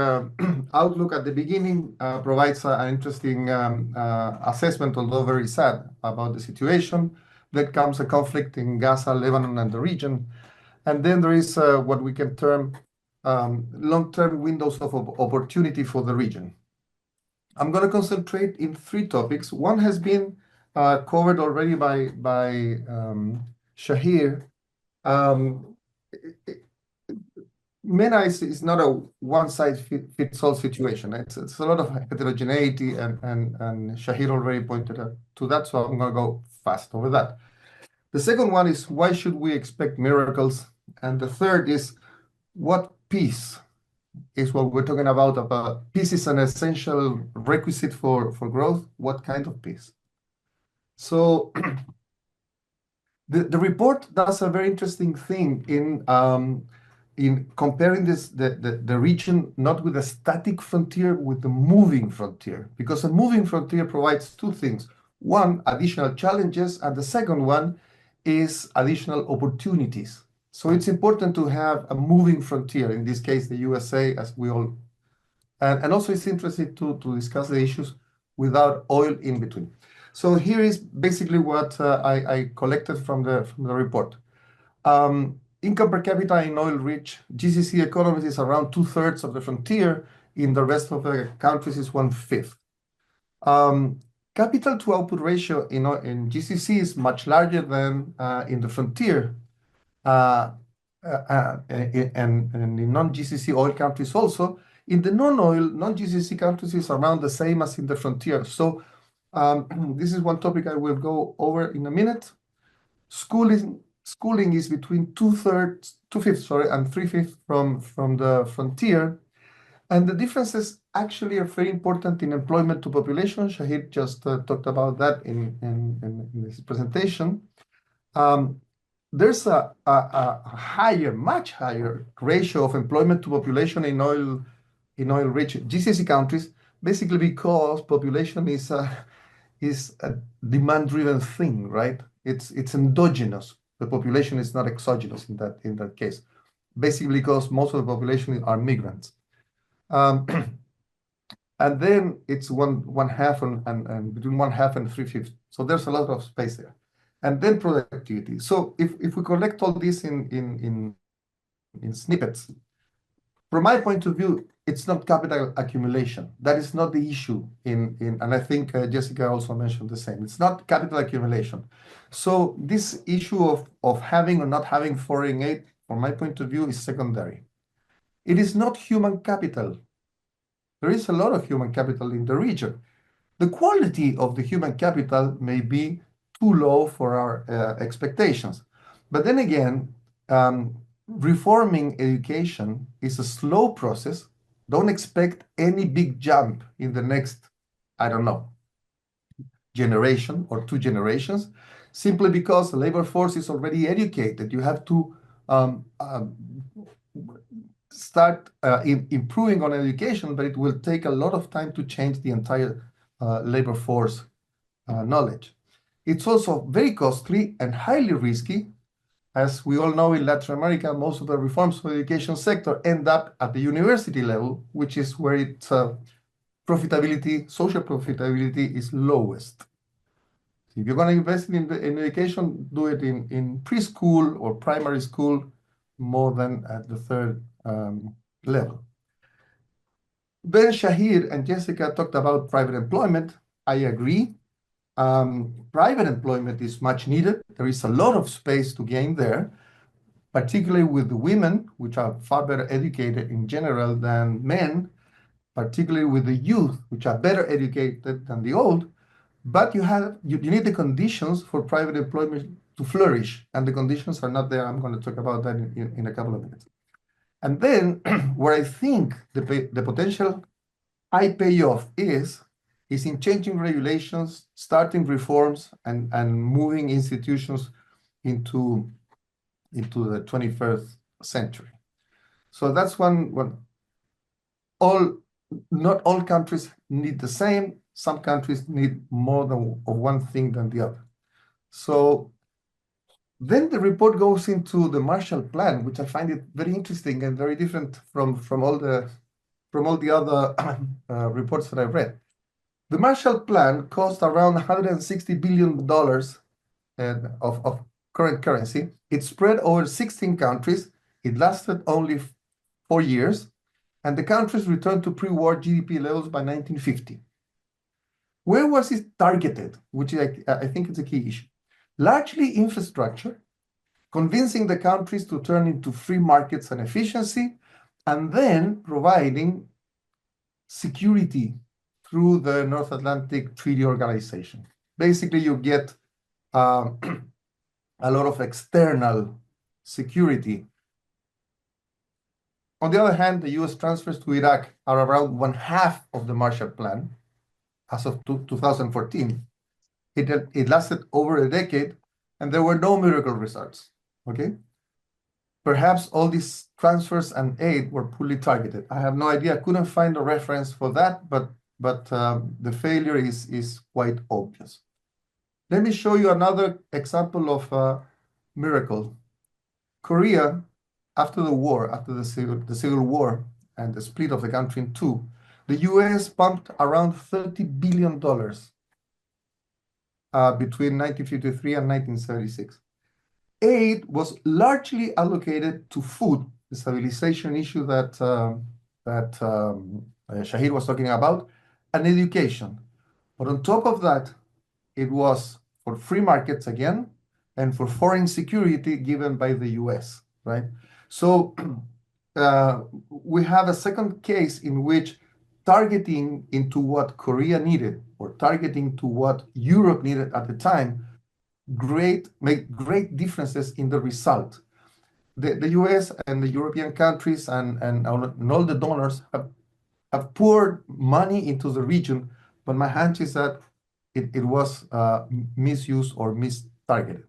outlook at the beginning provides an interesting assessment, although very sad, about the situation. Then comes a conflict in Gaza, Lebanon, and the region. And then there is what we can term long-term windows of opportunity for the region. I'm going to concentrate in 3 topics. One has been covered already by Shahir. MENA is not a one-size-fits-all situation. It's a lot of heterogeneity, and Shahir already pointed to that, so I'm going to go fast over that. The second one is, why should we expect miracles? And the third is, what peace is what we're talking about. Peace is an essential requisite for growth. What kind of peace? So the report does a very interesting thing in comparing the region not with a static frontier, with the moving frontier, because a moving frontier provides 2 things. One, additional challenges, and the second one is additional opportunities. So it's important to have a moving frontier, in this case, the USA, as we all, and also it's interesting to discuss the issues without oil in between. So here is basically what I collected from the report. Income per capita in oil-rich GCC economies is around 2/3 of the frontier. In the rest of the countries is 1/5. Capital to output ratio in GCC is much larger than in the frontier. And in non-GCC oil countries also. In the non-GCC countries is around the same as in the frontier. So this is one topic I will go over in a minute. Schooling is between 2/5 and 3/5 from the frontier. And the differences actually are very important in employment to population. Shahid just talked about that in his presentation. There's a much higher ratio of employment to population in oil-rich GCC countries, basically because population is a demand-driven thing, right? It's endogenous. The population is not exogenous in that case. basically because most of the population are migrants. And then it's one half and between one half and 3/5. So there's a lot of space there. And then productivity. So if we collect all this in snippets, from my point of view, it's not capital accumulation. That is not the issue and I think Jessica also mentioned the same. It's not capital accumulation. So this issue of having or not having foreign aid, from my point of view, is secondary. It is not human capital. There is a lot of human capital in the region. The quality of the human capital may be too low for our expectations. But then again, reforming education is a slow process. Don't expect any big jump in the next, I don't know, generation or 2 generations, simply because the labor force is already educated. You have to start improving on education, but it will take a lot of time to change the entire labor force knowledge. It's also very costly and highly risky. As we all know, in Latin America, most of the reforms for the education sector end up at the university level, which is where its profitability, social profitability is lowest. If you're going to invest in education, do it in preschool or primary school more than at the third level. Ben Shahir and Jessica talked about private employment. I agree. Private employment is much needed. There is a lot of space to gain there, particularly with the women, which are far better educated in general than men, particularly with the youth, which are better educated than the old. But you need the conditions for private employment to flourish, and the conditions are not there. I'm going to talk about that in a couple of minutes. And then where I think the potential high payoff is in changing regulations, starting reforms, and moving institutions into the 21st century. So that's one. Not all countries need the same. Some countries need more of one thing than the other. So then the report goes into the Marshall Plan, which I find it very interesting and very different from all the other reports that I've read. The Marshall Plan cost around $160 billion of current currency. It spread over 16 countries. It lasted only 4 years, and the countries returned to pre-war GDP levels by 1950. Where was it targeted? Which I think is a key issue. Largely infrastructure, convincing the countries to turn into free markets and efficiency, and then providing security through the North Atlantic Treaty Organization. Basically, you get a lot of external security. On the other hand, the US transfers to Iraq are around 1/2 of the Marshall Plan as of 2014. It lasted over a decade, and there were no miracle results. Okay? Perhaps all these transfers and aid were poorly targeted. I have no idea. I couldn't find a reference for that, but the failure is quite obvious. Let me show you another example of a miracle. Korea, after the war, after the civil war and the split of the country in two, the US pumped around $30 billion between 1953 and 1976. Aid was largely allocated to food, the stabilization issue that Shahir was talking about, and education. But on top of that, it was for free markets again, and for foreign security given by the US, right? So we have a second case in which targeting into what Korea needed or targeting to what Europe needed at the time make great differences in the result. The US and the European countries and all the donors have poured money into the region, but my hunch is that it was misused or mistargeted.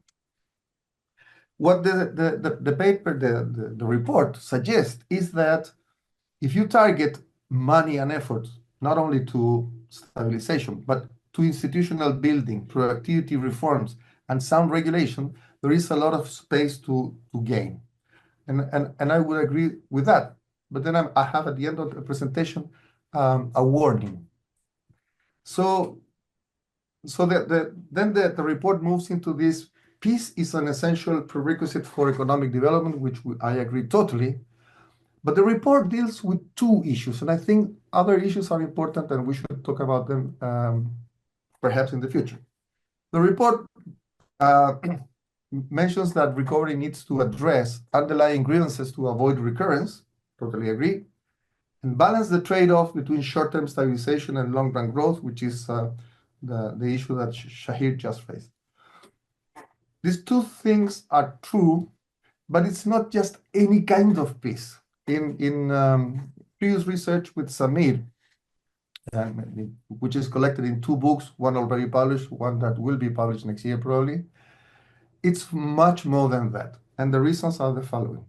What the paper, the report suggests is that if you target money and effort not only to stabilization, but to institutional building, productivity reforms, and sound regulation, there is a lot of space to gain. And I would agree with that. But then I have at the end of the presentation a warning. So then the report moves into this: peace is an essential prerequisite for economic development, which I agree totally. But the report deals with two issues, and I think other issues are important, and we should talk about them perhaps in the future. The report mentions that recovery needs to address underlying grievances to avoid recurrence. Totally agree. And balance the trade-off between short-term stabilization and long-run growth, which is the issue that Shahir just raised. These two things are true, but it's not just any kind of peace. In previous research with Samir, which is collected in two books, one already published, one that will be published next year probably, it's much more than that. And the reasons are the following.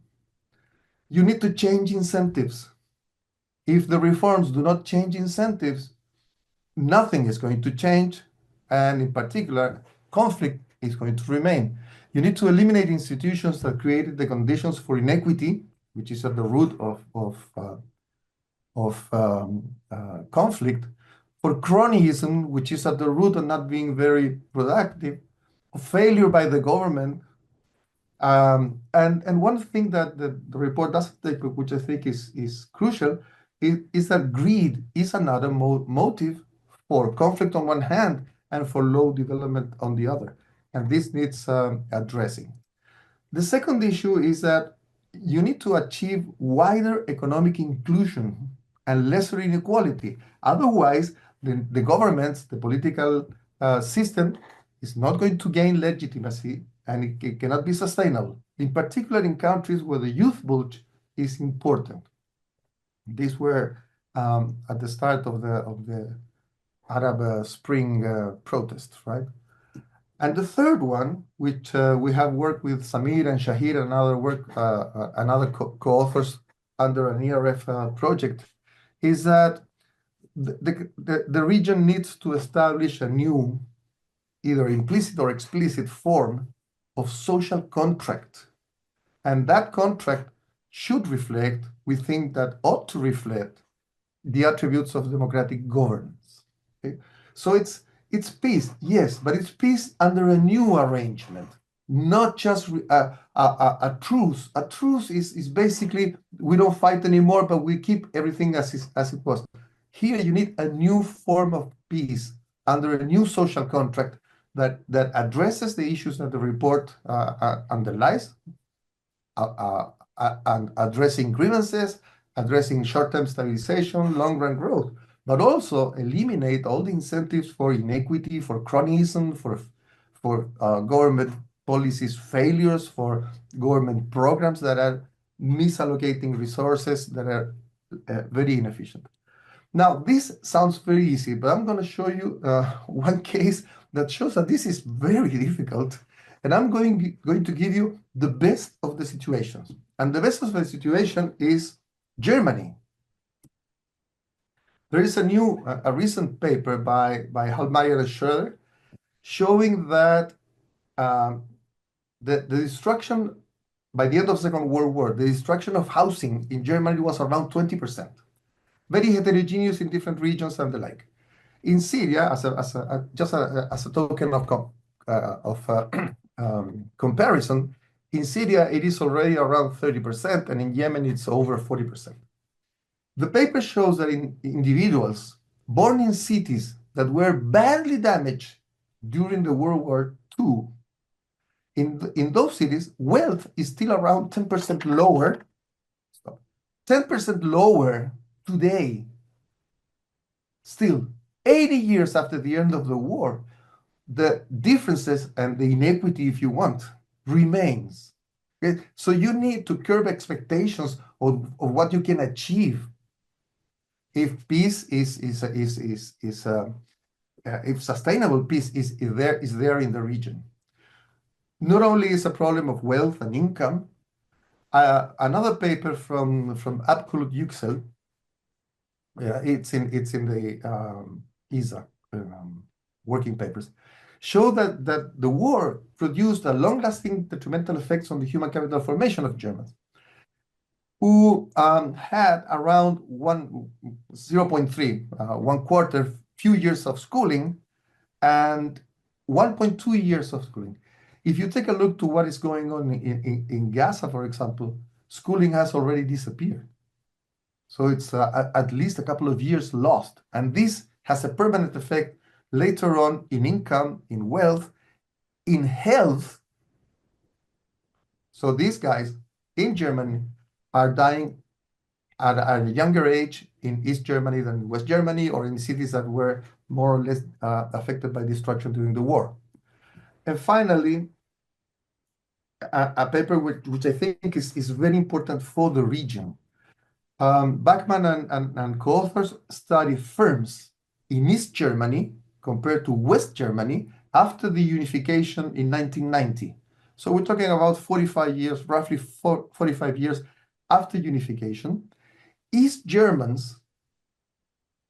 You need to change incentives. If the reforms do not change incentives, nothing is going to change. And in particular, conflict is going to remain. You need to eliminate institutions that created the conditions for inequity, which is at the root of conflict, for cronyism, which is at the root of not being very productive, of failure by the government. And one thing that the report doesn't take, which I think is crucial, is that greed is another motive for conflict on one hand and for low development on the other. And this needs addressing. The second issue is that you need to achieve wider economic inclusion and lesser inequality. Otherwise, the governments, the political system is not going to gain legitimacy, and it cannot be sustainable, in particular in countries where the youth bulge is important. These were at the start of the Arab Spring protests, right? And the third one, which we have worked with Samir and Shahir and other co-authors under an ERF project, is that the region needs to establish a new, either implicit or explicit form of social contract. And that contract should reflect, we think that ought to reflect, the attributes of democratic governance. Okay? So it's peace, yes, but it's peace under a new arrangement, not just a truce. A truce is basically, we don't fight anymore, but we keep everything as it was. Here you need a new form of peace under a new social contract that addresses the issues that the report underlies, and addressing grievances, addressing short-term stabilization, long-run growth, but also eliminate all the incentives for inequity, for cronyism, for government policies failures, for government programs that are misallocating resources that are very inefficient. Now, this sounds very easy, but I'm going to show you one case that shows that this is very difficult. And I'm going to give you the best of the situations. And the best of the situation is Germany. There is a recent paper by Hallmeyer and Schroeder showing that the destruction, by the end of the Second World War, the destruction of housing in Germany was around 20%. Very heterogeneous in different regions and the like. In Syria, as a token of comparison, in Syria it is already around 30%, and in Yemen it's over 40%. The paper shows that in individuals born in cities that were badly damaged during the World War II, in those cities, wealth is still around 10% lower. 10% lower today. Still, 80 years after the end of the war, the differences and the inequity, if you want, remains. Okay? So you need to curb expectations of what you can achieve if peace if sustainable peace is there in the region. Not only is a problem of wealth and income. Another paper from Abkulut Yüksel, it's in the ISA working papers, show that the war produced a long-lasting detrimental effects on the human capital formation of Germans. who had around 0.3, one quarter, few years of schooling, and 1.2 years of schooling. If you take a look to what is going on in Gaza, for example, schooling has already disappeared. So it's at least a couple of years lost. And this has a permanent effect later on in income, in wealth, in health. So these guys in Germany are dying at a younger age in East Germany than West Germany, or in cities that were more or less affected by destruction during the war. And finally, a paper which I think is very important for the region. Bachmann and co-authors study firms in East Germany compared to West Germany after the unification in 1990. So we're talking about 45 years, roughly 45 years after unification. East Germans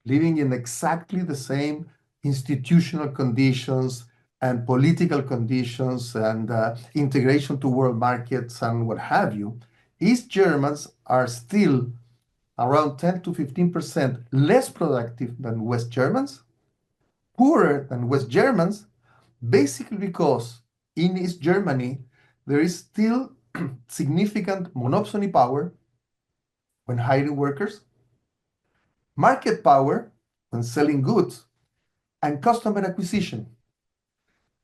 living in exactly the same institutional conditions and political conditions and integration to world markets and what have you, East Germans are still around 10 to 15% less productive than West Germans, poorer than West Germans, basically because in East Germany, there is still significant monopsony power when hiring workers, market power when selling goods, and customer acquisition.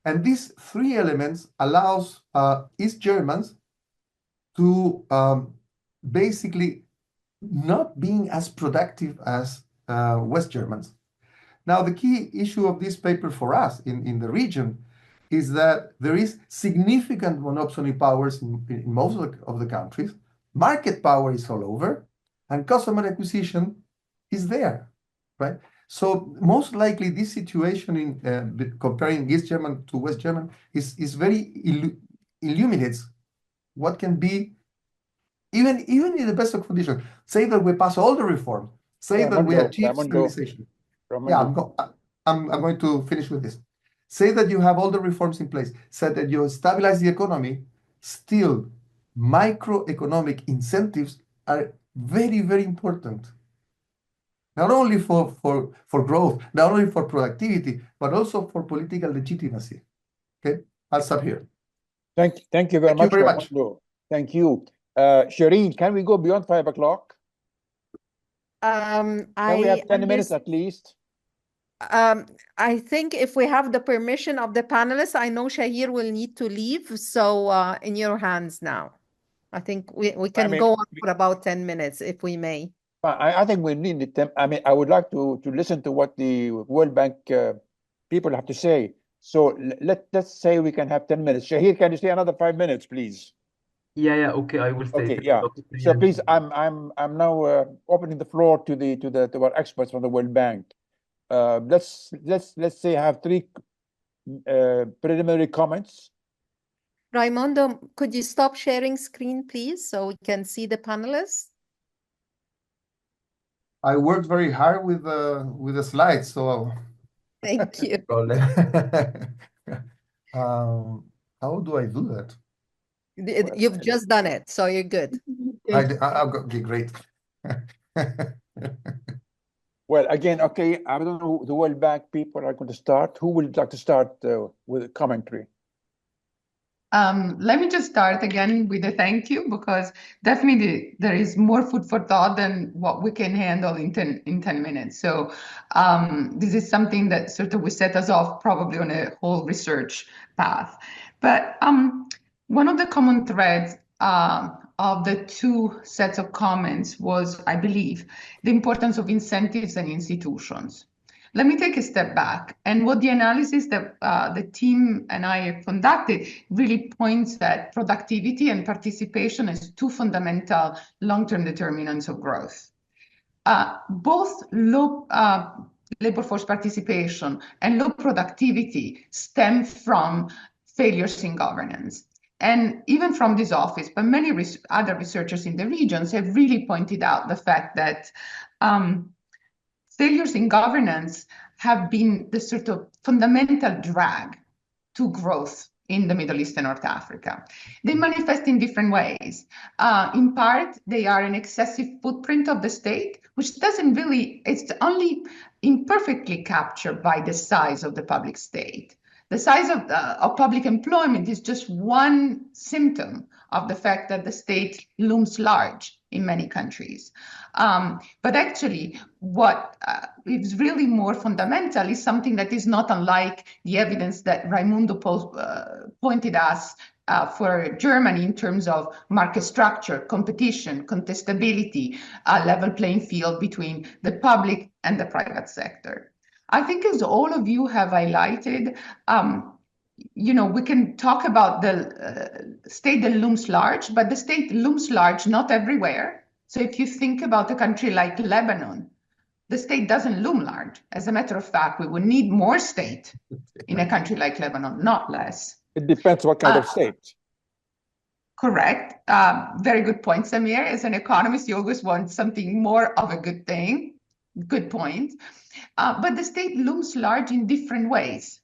And these three elements allows East Germans to basically not being as productive as West Germans. Now, the key issue of this paper for us in the region is that there is significant monopsony powers in most of the countries. Market power is all over, and customer acquisition is there, right? So most likely this situation in comparing East German to West German is very illuminates what can be even in the best of conditions. Say that we pass all the reform. Say that we achieve stabilization. Yeah, I'm going to finish with this. Say that you have all the reforms in place. Say that you stabilize the economy. Still, microeconomic incentives are very, very important. Not only for growth, not only for productivity, but also for political legitimacy. Okay, I'll stop here.
Thank you very much. Thank you. Shireen, can we go beyond 5 o'clock? Can we have 10 minutes at least?
I think if we have the permission of the panelists, I know Shahir will need to leave, so in your hands now. I think we can go on for about 10 minutes, if we may.
I think we need the time. I mean, I would like to listen to what the World Bank people have to say. So let's say we can have 10 minutes. Shahir, can you stay another 5 minutes, please?
Yeah, okay, I will stay.
Okay, yeah. So please, I'm now opening the floor to our experts from the World Bank. Let's say have 3 preliminary comments.
Raimondo, could you stop sharing screen, please, so we can see the panelists?
I worked very hard with the slides, so
thank you.
How do I do that?
You've just done it, so you're good.
Okay, great.
Well, again, okay, I don't know who the World Bank people are going to start. Who would like to start with a commentary?
Let me just start again with a thank you, because definitely there is more food for thought than what we can handle in 10 minutes. So this is something that sort of will set us off probably on a whole research path. But one of the common threads of the 2 sets of comments was, I believe, the importance of incentives and institutions. Let me take a step back. And what the analysis that the team and I have conducted really points at productivity and participation as 2 fundamental long-term determinants of growth. Both low labor force participation and low productivity stem from failures in governance. And even from this office, but many other researchers in the regions have really pointed out the fact that failures in governance have been the sort of fundamental drag to growth in the Middle East and North Africa. They manifest in different ways. In part, they are an excessive footprint of the state, which doesn't really, it's only imperfectly captured by the size of the public state. The size of public employment is just one symptom of the fact that the state looms large in many countries. But actually, what is really more fundamental is something that is not unlike the evidence that Raimundo pointed us for Germany in terms of market structure, competition, contestability, level playing field between the public and the private sector. I think as all of you have highlighted, we can talk about the state that looms large, but the state looms large not everywhere. So if you think about a country like Lebanon, the state doesn't loom large. As a matter of fact, we would need more state in a country like Lebanon, not less.
It depends what kind of state.
Correct. Very good point, Samir. As an economist, you always want something more of a good thing. Good point. But the state looms large in different ways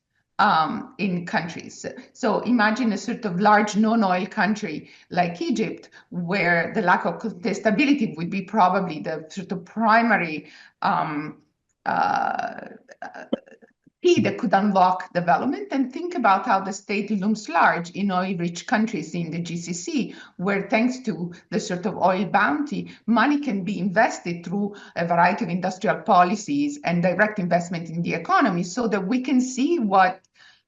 in countries. So imagine a sort of large non-oil country like Egypt, where the lack of contestability would be probably the sort of primary key that could unlock development, and think about how the state looms large in oil-rich countries in the GCC, where thanks to the sort of oil bounty, money can be invested through a variety of industrial policies and direct investment in the economy, so that we can see what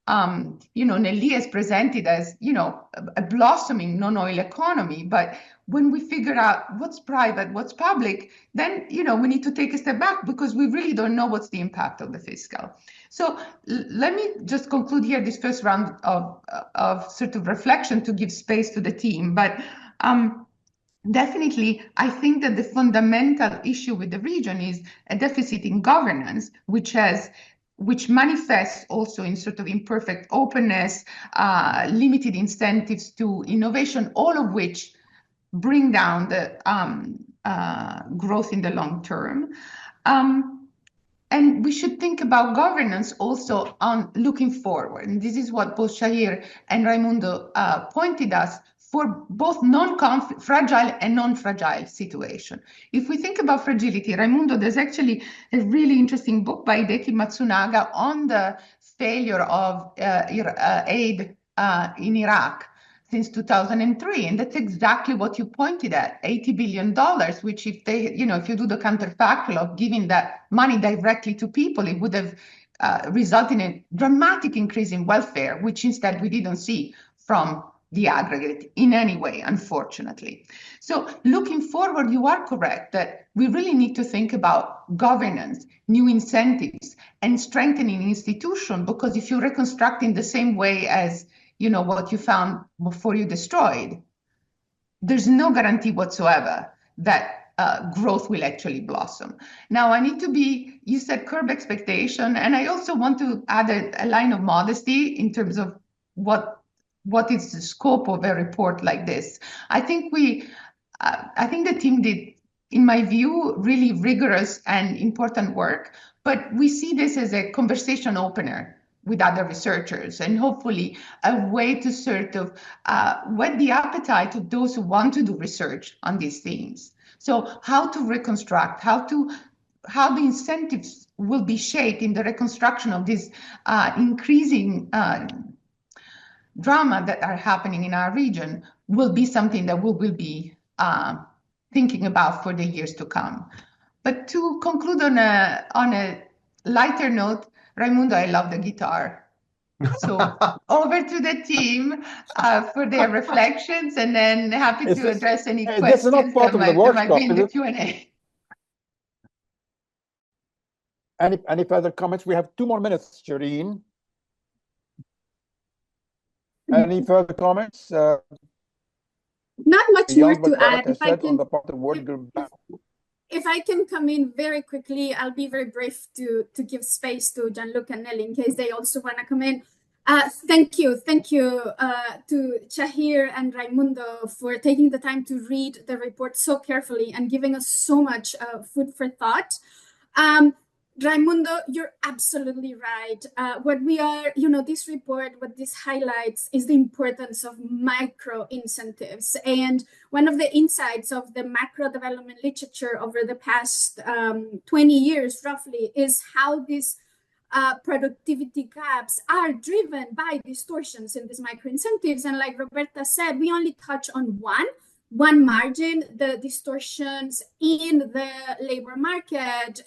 Nelly has presented as, a blossoming non-oil economy. But when we figure out what's private, what's public, then, we need to take a step back, because we really don't know what's the impact of the fiscal. So let me just conclude here this first round of sort of reflection to give space to the team. But definitely, I think that the fundamental issue with the region is a deficit in governance, which manifests also in sort of imperfect openness, limited incentives to innovation, all of which bring down the growth in the long term. And we should think about governance also on looking forward. And this is what both Shahir and Raimundo pointed us for both fragile and non-fragile situation. If we think about fragility, Raimundo, there's actually a really interesting book by Hideki Matsunaga on the failure of aid in Iraq since 2003, and that's exactly what you pointed at, $80 billion, which if you do the counterfactual of giving that money directly to people, it would have resulted in a dramatic increase in welfare, which instead we didn't see from the aggregate in any way, unfortunately. So looking forward, you are correct that we really need to think about governance, new incentives, and strengthening institutions, because if you reconstruct in the same way as what you found before you destroyed, there's no guarantee whatsoever that growth will actually blossom. Now, you said curb expectation, and I also want to add a line of modesty in terms of what is the scope of a report like this. I think the team did, in my view, really rigorous and important work, but we see this as a conversation opener with other researchers, and hopefully a way to sort of whet the appetite of those who want to do research on these themes. So how to reconstruct, how the incentives will be shaped in the reconstruction of this increasing drama that are happening in our region will be something that we will be thinking about for the years to come. But to conclude on a lighter note, Raimundo, I love the guitar. So over to the team for their reflections, and then happy to address any questions
this is not part of the workshop,
might be in the Q&A.
Any further comments? We have 2 more minutes, Shireen. Any further comments?
Not much more to add. If I can come in very quickly, I'll be very brief to give space to Gianluca and Nelly in case they also want to come in. Thank you to Shahir and Raimundo for taking the time to read the report so carefully and giving us so much food for thought. Raimundo, you're absolutely right. What we are, this report, what this highlights is the importance of micro incentives. And one of the insights of the macro development literature over the past 20 years, roughly, is how these productivity gaps are driven by distortions in these micro incentives. And like Roberta said, we only touch on one margin, the distortions in the labor market,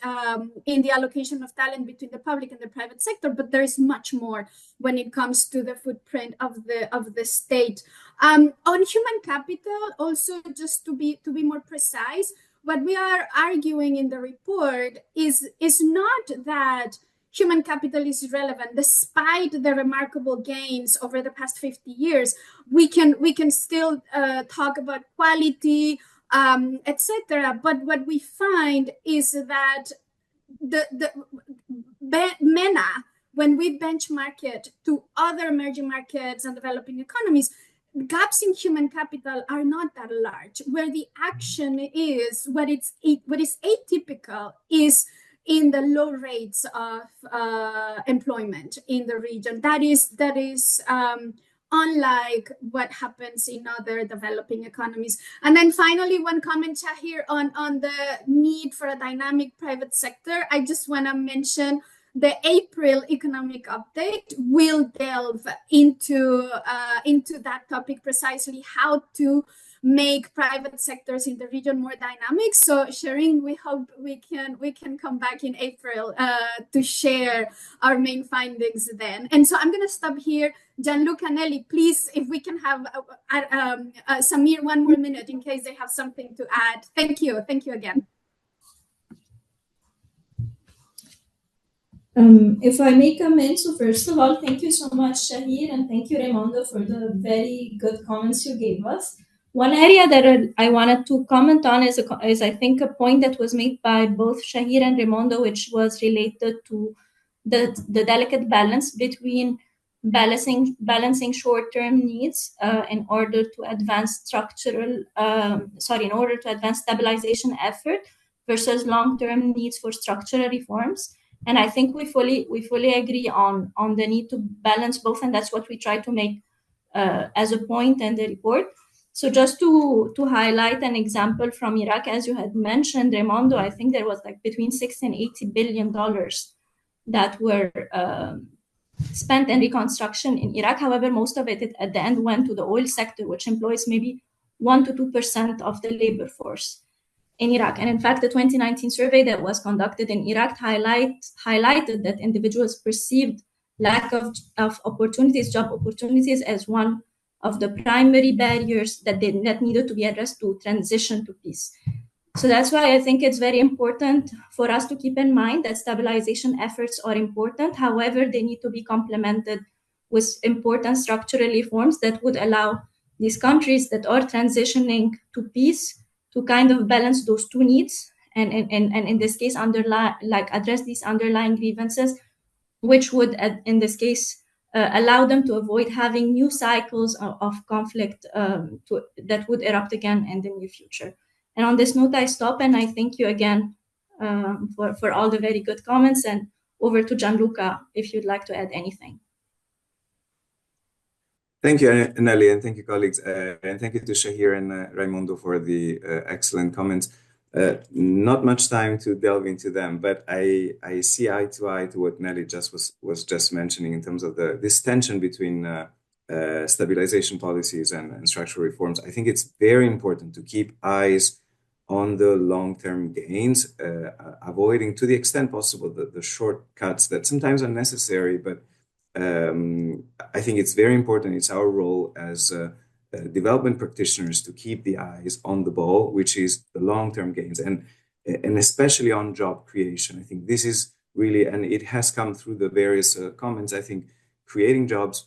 in the allocation of talent between the public and the private sector, but there is much more when it comes to the footprint of the state. On human capital, also, just to be more precise, what we are arguing in the report is not that human capital is irrelevant. Despite the remarkable gains over the past 50 years, we can still talk about quality, etc. But what we find is that the MENA, when we benchmark it to other emerging markets and developing economies, gaps in human capital are not that large. Where the action is, what is atypical is in the low rates of employment in the region. That is unlike what happens in other developing economies. And then finally, one comment, Shahir, on the need for a dynamic private sector. I just want to mention the April economic update will delve into that topic, precisely how to make private sectors in the region more dynamic. So Shireen, we hope we can come back in April to share our main findings then. And so I'm going to stop here. Gianluca, Nelly, please, if we can have Samir 1 more minute in case they have something to add. Thank you again.
If I may comment, so first of all, thank you so much, Shahir, and thank you, Raimundo, for the very good comments you gave us. One area that I wanted to comment on is I think a point that was made by both Shahir and Raimundo, which was related to the delicate balance between balancing short-term needs in order to advance stabilization effort versus long-term needs for structural reforms. And I think we fully agree on the need to balance both, and that's what we try to make as a point in the report. So just to highlight an example from Iraq, as you had mentioned, Raimundo, I think there was like between $6 and $80 billion that were spent in reconstruction in Iraq. However, most of it at the end went to the oil sector, which employs maybe 1 to 2% of the labor force in Iraq. And in fact, the 2019 survey that was conducted in Iraq highlighted that individuals perceived lack of opportunities, job opportunities, as one of the primary barriers that needed to be addressed to transition to peace. So that's why I think it's very important for us to keep in mind that stabilization efforts are important. However, they need to be complemented with important structural reforms that would allow these countries that are transitioning to peace to kind of balance those two needs, and in this case, address these underlying grievances, which would, in this case, allow them to avoid having new cycles of conflict that would erupt again in the near future. And on this note, I stop, and I thank you again for all the very good comments. And over to Gianluca, if you'd like to add anything.
Thank you, Nelly, and thank you, colleagues. And thank you to Shahir and Raimundo for the excellent comments. Not much time to delve into them, but I see eye to eye to what Nelly was just mentioning in terms of this tension between stabilization policies and structural reforms. I think it's very important to keep eyes on the long-term gains, avoiding to the extent possible the shortcuts that sometimes are necessary, but I think it's very important. It's our role as development practitioners to keep the eyes on the ball, which is the long-term gains, and especially on job creation. I think this is really, and it has come through the various comments. I think creating jobs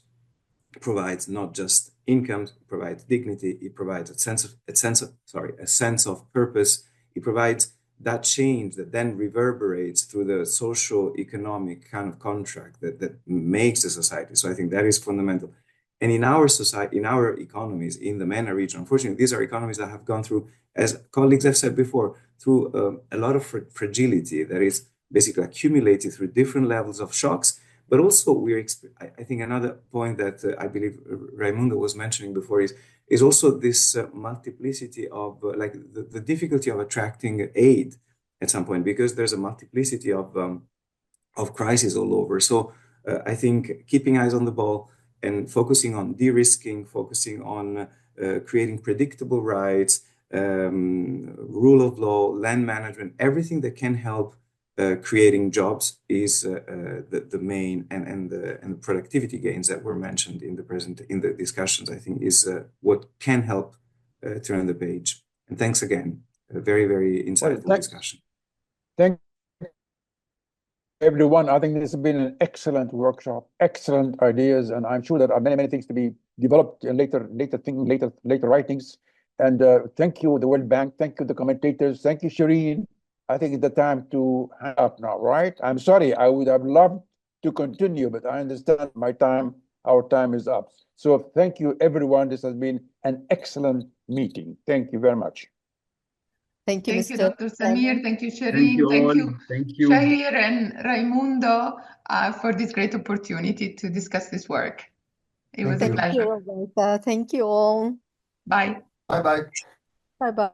provides not just income, it provides dignity, it provides a sense of purpose. It provides that change that then reverberates through the social economic kind of contract that makes a society. So I think that is fundamental. And in our society, in our economies, in the MENA region, unfortunately, these are economies that have gone through, as colleagues have said before, through a lot of fragility that is basically accumulated through different levels of shocks. But also, I think another point that I believe Raimundo was mentioning before is also this multiplicity of like the difficulty of attracting aid at some point, because there's a multiplicity of crises all over. So I think keeping eyes on the ball and focusing on de-risking, focusing on creating predictable rights, rule of law, land management, everything that can help creating jobs is the main, and the productivity gains that were mentioned in the discussions, I think, is what can help turn the page. And thanks again. A very, very insightful discussion.
Thank everyone. I think this has been an excellent workshop, excellent ideas, and I'm sure there are many, many things to be developed in later writings. And thank you, the World Bank. Thank you, the commentators. Thank you, Shireen. I think it's the time to hang up now, right? I'm sorry, I would have loved to continue, but I understand our time is up. So thank you, everyone. This has been an excellent meeting. Thank you very much.
Thank you,
Thank you,
Mr.
Dr. Samir. Thank you, Shireen.
Thank you all.
Thank you,
Thank you.
Shahir and Raimundo, for this great opportunity to discuss this work. It was a pleasure.
Thank you, Roberta. Thank you all.
Bye.
Bye-bye.
Bye-bye.